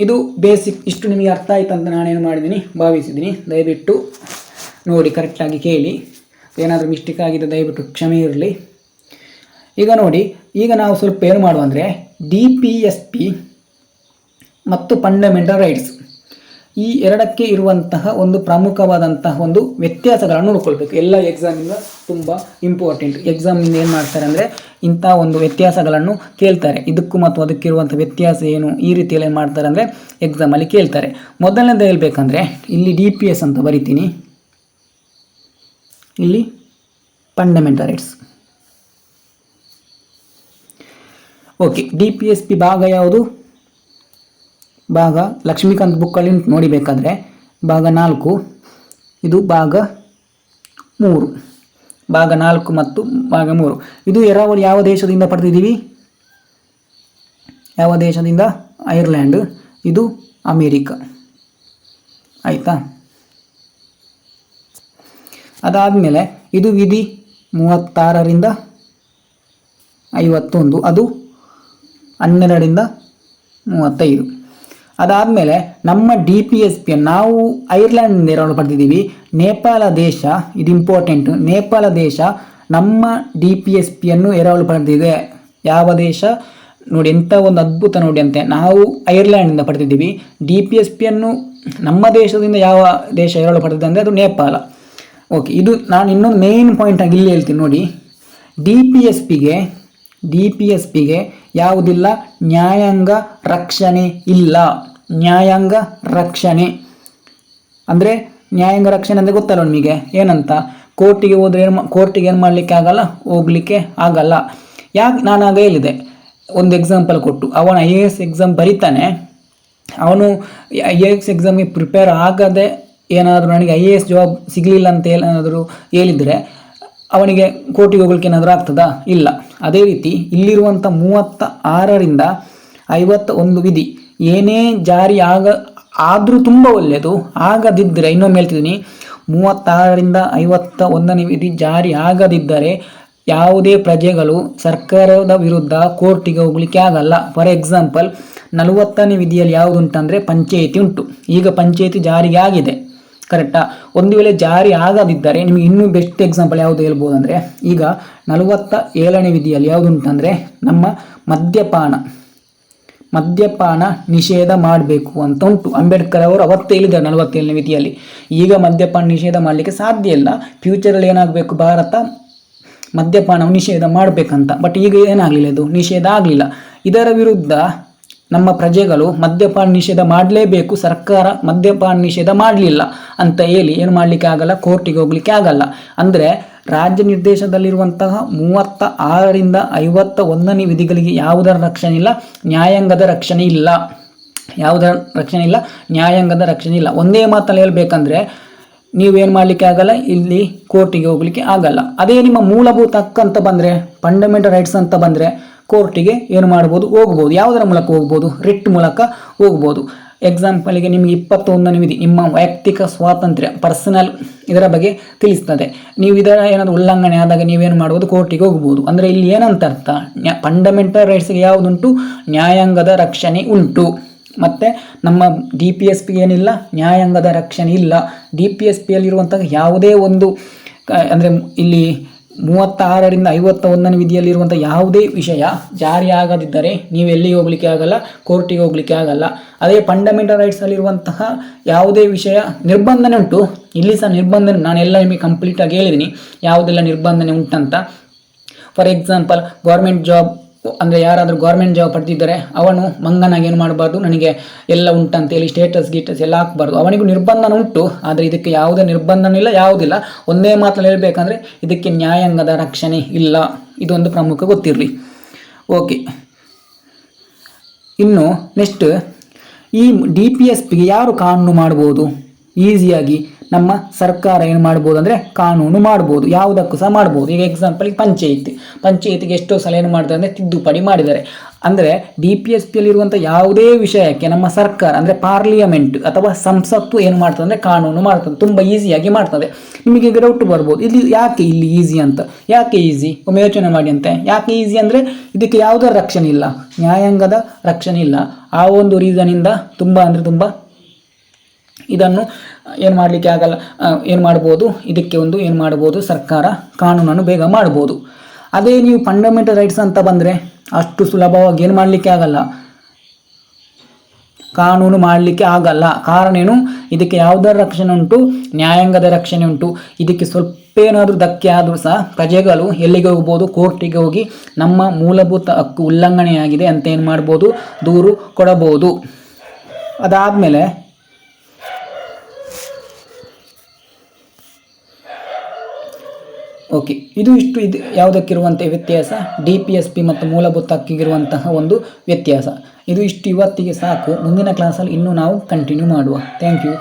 ಇದು ಬೇಸಿಕ್. ಇಷ್ಟು ನಿಮಗೆ ಅರ್ಥ ಆಯ್ತು ಅಂತ ನಾನೇನು ಮಾಡಿದ್ದೀನಿ ಭಾವಿಸಿದ್ದೀನಿ. ದಯವಿಟ್ಟು ನೋಡಿ, ಕರೆಕ್ಟಾಗಿ ಕೇಳಿ. ಏನಾದರೂ ಮಿಸ್ಟೇಕ್ ಆಗಿದೆ ದಯವಿಟ್ಟು ಕ್ಷಮೆ ಇರಲಿ. ಈಗ ನೋಡಿ, ಈಗ ನಾವು ಸ್ವಲ್ಪ ಏನು ಮಾಡುವ ಅಂದರೆ DPSP ಮತ್ತು ಫಂಡಮೆಂಟಲ್ ರೈಟ್ಸ್ ಈ ಎರಡಕ್ಕೆ ಇರುವಂತಹ ಒಂದು ಪ್ರಮುಖವಾದಂತಹ ಒಂದು ವ್ಯತ್ಯಾಸಗಳನ್ನು ನೋಡ್ಕೊಳ್ಬೇಕು. ಎಲ್ಲ ಎಕ್ಸಾಮಿಂದ ತುಂಬ ಇಂಪಾರ್ಟೆಂಟ್. ಎಕ್ಸಾಮಿಂದ ಏನು ಮಾಡ್ತಾರೆ ಅಂದರೆ ಇಂಥ ಒಂದು ವ್ಯತ್ಯಾಸಗಳನ್ನು ಕೇಳ್ತಾರೆ. ಇದಕ್ಕೂ ಮತ್ತು ಅದಕ್ಕಿರುವಂಥ ವ್ಯತ್ಯಾಸ ಏನು, ಈ ರೀತಿಯಲ್ಲಿ ಏನು ಮಾಡ್ತಾರೆ ಅಂದರೆ ಎಕ್ಸಾಮಲ್ಲಿ ಕೇಳ್ತಾರೆ. ಮೊದಲನೇದು ಹೇಳ್ಬೇಕಂದ್ರೆ ಇಲ್ಲಿ DPS ಅಂತ ಬರಿತೀನಿ. ಇಲ್ಲಿ ಫಂಡಮೆಂಟಲ್ ರೈಟ್ಸ್. ಓಕೆ, DPSP ಭಾಗ ಯಾವುದು? ಭಾಗ ಲಕ್ಷ್ಮೀಕಾಂತ್ ಬುಕ್ಕಲ್ಲಿ ನೋಡಿಬೇಕಾದ್ರೆ ಭಾಗ 4, ಇದು ಭಾಗ 3. ಭಾಗ 4 ಮತ್ತು ಭಾಗ 3 ಇದು ಯಾವ ದೇಶದಿಂದ ಪಡೆದಿದ್ದೀವಿ? ಯಾವ ದೇಶದಿಂದ? ಐರ್ಲ್ಯಾಂಡ್. ಇದು ಅಮೇರಿಕಾ. ಆಯಿತಾ? ಅದಾದಮೇಲೆ ಇದು ವಿಧಿ 36ರಿಂದ 51, ಅದು 12ರಿಂದ 35. ಅದಾದಮೇಲೆ ನಮ್ಮ DPSP ನಾವು ಐರ್ಲ್ಯಾಂಡ್ನಿಂದ ಎರವಲು ಪಡೆದಿದ್ದೀವಿ. ನೇಪಾಳ ದೇಶ, ಇದು ಇಂಪಾರ್ಟೆಂಟ್, ನೇಪಾಳ ದೇಶ ನಮ್ಮ DPSPಯನ್ನು ಎರವಲು ಪಡೆದಿದೆ. ಯಾವ ದೇಶ ನೋಡಿ, ಎಂಥ ಒಂದು ಅದ್ಭುತ ನೋಡಿ ಅಂತೆ. ನಾವು ಐರ್ಲ್ಯಾಂಡಿಂದ ಪಡೆದಿದ್ದೀವಿ. DPSPಯನ್ನು ನಮ್ಮ ದೇಶದಿಂದ ಯಾವ ದೇಶ ಎರವಲು ಪಡೆದಿದೆ ಅಂದರೆ ಅದು ನೇಪಾಳ. ಓಕೆ, ಇದು ನಾನು ಇನ್ನೊಂದು ಮೇನ್ ಪಾಯಿಂಟ್ ಆಗಿ ಇಲ್ಲಿ ಹೇಳ್ತೀನಿ ನೋಡಿ. DPSPಗೆ ಯಾವುದಿಲ್ಲ? ನ್ಯಾಯಾಂಗ ರಕ್ಷಣೆ ಇಲ್ಲ. ನ್ಯಾಯಾಂಗ ರಕ್ಷಣೆ ಅಂದರೆ ಗೊತ್ತಲ್ಲ ನಿಮಗೆ ಏನಂತ? ಕೋರ್ಟಿಗೆ ಹೋದರೆ ಕೋರ್ಟಿಗೆ ಏನು ಮಾಡಲಿಕ್ಕೆ ಆಗಲ್ಲ, ಹೋಗಲಿಕ್ಕೆ ಆಗಲ್ಲ. ಯಾಕೆ ನಾನು ಆಗ ಹೇಳಿದೆ, ಒಂದು ಎಕ್ಸಾಂಪಲ್ ಕೊಟ್ಟು, ಅವನು IAS ಎಕ್ಸಾಮ್ ಬರೀತಾನೆ, ಅವನು IAS ಎಕ್ಸಾಮ್ಗೆ ಪ್ರಿಪೇರ್ ಆಗದೆ ಏನಾದರೂ ನನಗೆ IAS ಜಾಬ್ ಸಿಗಲಿಲ್ಲ ಅಂತ ಏನಾದರೂ ಹೇಳಿದರೆ ಅವನಿಗೆ ಕೋರ್ಟಿಗೆ ಹೋಗ್ಲಿಕ್ಕೆ ಏನಾದರೂ ಆಗ್ತದಾ? ಇಲ್ಲ. ಅದೇ ರೀತಿ ಇಲ್ಲಿರುವಂಥ 36ರಿಂದ 51 ವಿಧಿ ಏನೇ ಜಾರಿ ಆದರೂ ತುಂಬ ಒಳ್ಳೆಯದು. ಆಗದಿದ್ದರೆ, ಇನ್ನೊಮ್ಮೆ ಹೇಳ್ತಿದ್ದೀನಿ, 36ರಿಂದ 51ನೇ ವಿಧಿ ಜಾರಿ ಆಗದಿದ್ದರೆ ಯಾವುದೇ ಪ್ರಜೆಗಳು ಸರ್ಕಾರದ ವಿರುದ್ಧ ಕೋರ್ಟಿಗೆ ಹೋಗ್ಲಿಕ್ಕೆ ಆಗಲ್ಲ. ಫಾರ್ ಎಕ್ಸಾಂಪಲ್ 40ನೇ ವಿಧಿಯಲ್ಲಿ ಯಾವುದು ಉಂಟಂದರೆ ಪಂಚಾಯಿತಿ ಉಂಟು. ಈಗ ಪಂಚಾಯಿತಿ ಜಾರಿಗೆ ಆಗಿದೆ, ಕರೆಕ್ಟಾ? ಒಂದು ವೇಳೆ ಜಾರಿ ಆಗದಿದ್ದರೆ ನಿಮಗೆ ಇನ್ನೂ ಬೆಸ್ಟ್ ಎಕ್ಸಾಂಪಲ್ ಯಾವುದು ಹೇಳ್ಬೋದು ಅಂದರೆ, ಈಗ 47ನೇ ವಿಧಿಯಲ್ಲಿ ಯಾವುದು ಉಂಟಂದರೆ ನಮ್ಮ ಮದ್ಯಪಾನ ನಿಷೇಧ ಮಾಡಬೇಕು ಅಂತ ಉಂಟು. ಅಂಬೇಡ್ಕರ್ ಅವರು ಅವತ್ತೇ ಹೇಳಿದ್ದಾರೆ 47ನೇ ವಿಧಿಯಲ್ಲಿ. ಈಗ ಮದ್ಯಪಾನ ನಿಷೇಧ ಮಾಡಲಿಕ್ಕೆ ಸಾಧ್ಯ ಇಲ್ಲ. ಫ್ಯೂಚರಲ್ಲಿ ಏನಾಗಬೇಕು, ಭಾರತ ಮದ್ಯಪಾನ ನಿಷೇಧ ಮಾಡಬೇಕಂತ. ಬಟ್ ಈಗ ಏನಾಗಲಿಲ್ಲ, ಇದು ನಿಷೇಧ ಆಗಲಿಲ್ಲ. ಇದರ ವಿರುದ್ಧ ನಮ್ಮ ಪ್ರಜೆಗಳು ಮದ್ಯಪಾನ ನಿಷೇಧ ಮಾಡಲೇಬೇಕು, ಸರ್ಕಾರ ಮದ್ಯಪಾನ ನಿಷೇಧ ಮಾಡಲಿಲ್ಲ ಅಂತ ಹೇಳಿ ಏನು ಮಾಡಲಿಕ್ಕೆ ಆಗಲ್ಲ, ಕೋರ್ಟಿಗೆ ಹೋಗ್ಲಿಕ್ಕೆ ಆಗಲ್ಲ. ಅಂದರೆ ರಾಜ್ಯ ನಿರ್ದೇಶನದಲ್ಲಿರುವಂತಹ 36ರಿಂದ 51ನೇ ವಿಧಿಗಳಿಗೆ ಯಾವುದರ ರಕ್ಷಣೆ ಇಲ್ಲ? ನ್ಯಾಯಾಂಗದ ರಕ್ಷಣೆ ಇಲ್ಲ. ಯಾವುದರ ರಕ್ಷಣೆ ಇಲ್ಲ? ನ್ಯಾಯಾಂಗದ ರಕ್ಷಣೆ ಇಲ್ಲ. ಒಂದೇ ಮಾತಲ್ಲಿ ಹೇಳ್ಬೇಕಂದ್ರೆ ನೀವೇನು ಮಾಡಲಿಕ್ಕೆ ಆಗಲ್ಲ, ಇಲ್ಲಿ ಕೋರ್ಟಿಗೆ ಹೋಗ್ಲಿಕ್ಕೆ ಆಗಲ್ಲ. ಅದೇ ನಿಮ್ಮ ಮೂಲಭೂತ ಹಕ್ಕು ಅಂತ ಬಂದರೆ, ಫಂಡಮೆಂಟಲ್ ರೈಟ್ಸ್ ಅಂತ ಬಂದರೆ ಕೋರ್ಟಿಗೆ ಏನು ಮಾಡ್ಬೋದು, ಹೋಗ್ಬೋದು. ಯಾವುದರ ಮೂಲಕ ಹೋಗ್ಬೋದು? ರಿಟ್ ಮೂಲಕ ಹೋಗ್ಬೋದು. ಎಕ್ಸಾಂಪಲಿಗೆ ನಿಮಗೆ 21ನೇ ವಿಧಿ ನಿಮ್ಮ ವೈಯಕ್ತಿಕ ಸ್ವಾತಂತ್ರ್ಯ, ಪರ್ಸನಲ್, ಇದರ ಬಗ್ಗೆ ತಿಳಿಸ್ತದೆ. ನೀವು ಇದರ ಏನಾದರೂ ಉಲ್ಲಂಘನೆ ಆದಾಗ ನೀವೇನು ಮಾಡ್ಬೋದು, ಕೋರ್ಟಿಗೆ ಹೋಗ್ಬೋದು. ಅಂದರೆ ಇಲ್ಲಿ ಏನಂತ ಅರ್ಥ, ಫಂಡಮೆಂಟಲ್ ರೈಟ್ಸ್ಗೆ ಯಾವುದುಂಟು? ನ್ಯಾಯಾಂಗದ ರಕ್ಷಣೆ ಉಂಟು. ಮತ್ತು ನಮ್ಮ DPSP ಏನಿಲ್ಲ, ನ್ಯಾಯಾಂಗದ ರಕ್ಷಣೆ ಇಲ್ಲ. DPSPಯಲ್ಲಿರುವಂತಹ ಯಾವುದೇ ಒಂದು ಅಂದರೆ ಇಲ್ಲಿ 36ರಿಂದ 51ನೇ ವಿಧಿಯಲ್ಲಿರುವಂಥ ಯಾವುದೇ ವಿಷಯ ಜಾರಿ ಆಗದಿದ್ದರೆ ನೀವು ಎಲ್ಲಿಗೆ ಹೋಗ್ಲಿಕ್ಕೆ ಆಗಲ್ಲ, ಕೋರ್ಟಿಗೆ ಹೋಗ್ಲಿಕ್ಕೆ ಆಗಲ್ಲ. ಅದೇ ಫಂಡಮೆಂಟಲ್ ರೈಟ್ಸಲ್ಲಿರುವಂತಹ ಯಾವುದೇ ವಿಷಯ ನಿರ್ಬಂಧನೆ ಉಂಟು. ಇಲ್ಲಿ ಸಹ ನಿರ್ಬಂಧನೆ ನಾನೆಲ್ಲ ನಿಮಗೆ ಕಂಪ್ಲೀಟಾಗಿ ಹೇಳಿದ್ದೀನಿ ಯಾವುದೆಲ್ಲ ನಿರ್ಬಂಧನೆ ಉಂಟಂತ. ಫಾರ್ ಎಕ್ಸಾಂಪಲ್ ಗೌರ್ಮೆಂಟ್ ಜಾಬ್ ಅಂದರೆ ಯಾರಾದರೂ ಗೌರ್ಮೆಂಟ್ ಜಾಬ್ ಪಡೆದಿದ್ದರೆ ಅವನು ಮಂಗನಾಗಿ ಏನು ಮಾಡಬಾರ್ದು, ನನಗೆ ಎಲ್ಲ ಉಂಟಂತೇಳಿ ಸ್ಟೇಟಸ್ ಎಲ್ಲ ಹಾಕಬಾರ್ದು. ಅವನಿಗೂ ನಿರ್ಬಂಧನ ಉಂಟು, ಆದರೆ ಇದಕ್ಕೆ ಯಾವುದೇ ನಿರ್ಬಂಧನ ಇಲ್ಲ, ಯಾವುದಿಲ್ಲ. ಒಂದೇ ಮಾತಲ್ಲಿ ಹೇಳಬೇಕಂದ್ರೆ ಇದಕ್ಕೆ ನ್ಯಾಯಾಂಗದ ರಕ್ಷಣೆ ಇಲ್ಲ. ಇದೊಂದು ಪ್ರಮುಖ ಗೊತ್ತಿರಲಿ. ಓಕೆ, ಇನ್ನು ನೆಕ್ಸ್ಟ್ ಈ DPSPಗೆ ಯಾರು ಕಾನೂನು ಮಾಡ್ಬೋದು? ಈಸಿಯಾಗಿ ನಮ್ಮ ಸರ್ಕಾರ ಏನು ಮಾಡ್ಬೋದು ಅಂದರೆ ಕಾನೂನು ಮಾಡ್ಬೋದು, ಯಾವುದಕ್ಕೂ ಸಹ ಮಾಡ್ಬೋದು. ಈಗ ಎಕ್ಸಾಂಪಲ್ಗೆ ಪಂಚಾಯಿತಿಗೆ ಎಷ್ಟೋ ಸಲ ಏನು ಮಾಡ್ತಾರೆ ಅಂದರೆ ತಿದ್ದುಪಡಿ ಮಾಡಿದ್ದಾರೆ. ಅಂದರೆ DPSPಯಲ್ಲಿರುವಂಥ ಯಾವುದೇ ವಿಷಯಕ್ಕೆ ನಮ್ಮ ಸರ್ಕಾರ ಅಂದರೆ ಪಾರ್ಲಿಮೆಂಟ್ ಅಥವಾ ಸಂಸತ್ತು ಏನು ಮಾಡ್ತದೆ ಅಂದರೆ ಕಾನೂನು ಮಾಡ್ತದೆ, ತುಂಬ ಈಸಿಯಾಗಿ ಮಾಡ್ತದೆ. ನಿಮಗೆ ಈಗ ಡೌಟ್ ಬರ್ಬೋದು, ಇಲ್ಲಿ ಯಾಕೆ ಇಲ್ಲಿ ಈಸಿ ಅಂತ. ಯಾಕೆ ಈಸಿ? ಒಮ್ಮೆ ಯೋಚನೆ ಮಾಡಿ ಅಂತೆ. ಯಾಕೆ ಈಸಿ ಅಂದರೆ ಇದಕ್ಕೆ ಯಾವುದರ ರಕ್ಷಣೆ ಇಲ್ಲ, ನ್ಯಾಯಾಂಗದ ರಕ್ಷಣೆ ಇಲ್ಲ. ಆ ಒಂದು ರೀಸನಿಂದ ತುಂಬ ಅಂದರೆ ತುಂಬ ಇದನ್ನು ಏನು ಮಾಡಲಿಕ್ಕೆ ಆಗಲ್ಲ. ಏನು ಮಾಡ್ಬೋದು, ಇದಕ್ಕೆ ಒಂದು ಏನು ಮಾಡ್ಬೋದು, ಸರ್ಕಾರ ಕಾನೂನನ್ನು ಬೇಗ ಮಾಡ್ಬೋದು. ಅದೇ ನೀವು ಫಂಡಮೆಂಟಲ್ ರೈಟ್ಸ್ ಅಂತ ಬಂದರೆ ಅಷ್ಟು ಸುಲಭವಾಗಿ ಏನು ಮಾಡಲಿಕ್ಕೆ ಆಗಲ್ಲ. ಕಾನೂನು ಮಾಡಲಿಕ್ಕೆ ಆಗಲ್ಲ. ಕಾರಣ ಏನು, ಇದಕ್ಕೆ ಯಾವುದರ ರಕ್ಷಣೆ ಉಂಟು, ನ್ಯಾಯಾಂಗದ ರಕ್ಷಣೆ ಉಂಟು. ಇದಕ್ಕೆ ಸ್ವಲ್ಪ ಏನಾದರೂ ಧಕ್ಕೆ ಆದರೂ ಸಹ ಪ್ರಜೆಗಳು ಎಲ್ಲಿಗೆ ಹೋಗ್ಬೋದು, ಕೋರ್ಟಿಗೆ ಹೋಗಿ ನಮ್ಮ ಮೂಲಭೂತ ಹಕ್ಕು ಉಲ್ಲಂಘನೆಯಾಗಿದೆ ಅಂತ ಏನು ಮಾಡ್ಬೋದು, ದೂರು ಕೊಡಬಹುದು. ಅದಾದಮೇಲೆ ಓಕೆ, ಇದು ಯಾವುದಕ್ಕಿರುವಂಥ ವ್ಯತ್ಯಾಸ, DPSP ಮತ್ತು ಮೂಲಭೂತ ಹಕ್ಕಿಗಿರುವಂತಹ ಒಂದು ವ್ಯತ್ಯಾಸ. ಇದು ಇವತ್ತಿಗೆ ಸಾಕು. ಮುಂದಿನ ಕ್ಲಾಸಲ್ಲಿ ಇನ್ನೂ ನಾವು ಕಂಟಿನ್ಯೂ ಮಾಡುವ. Thank you.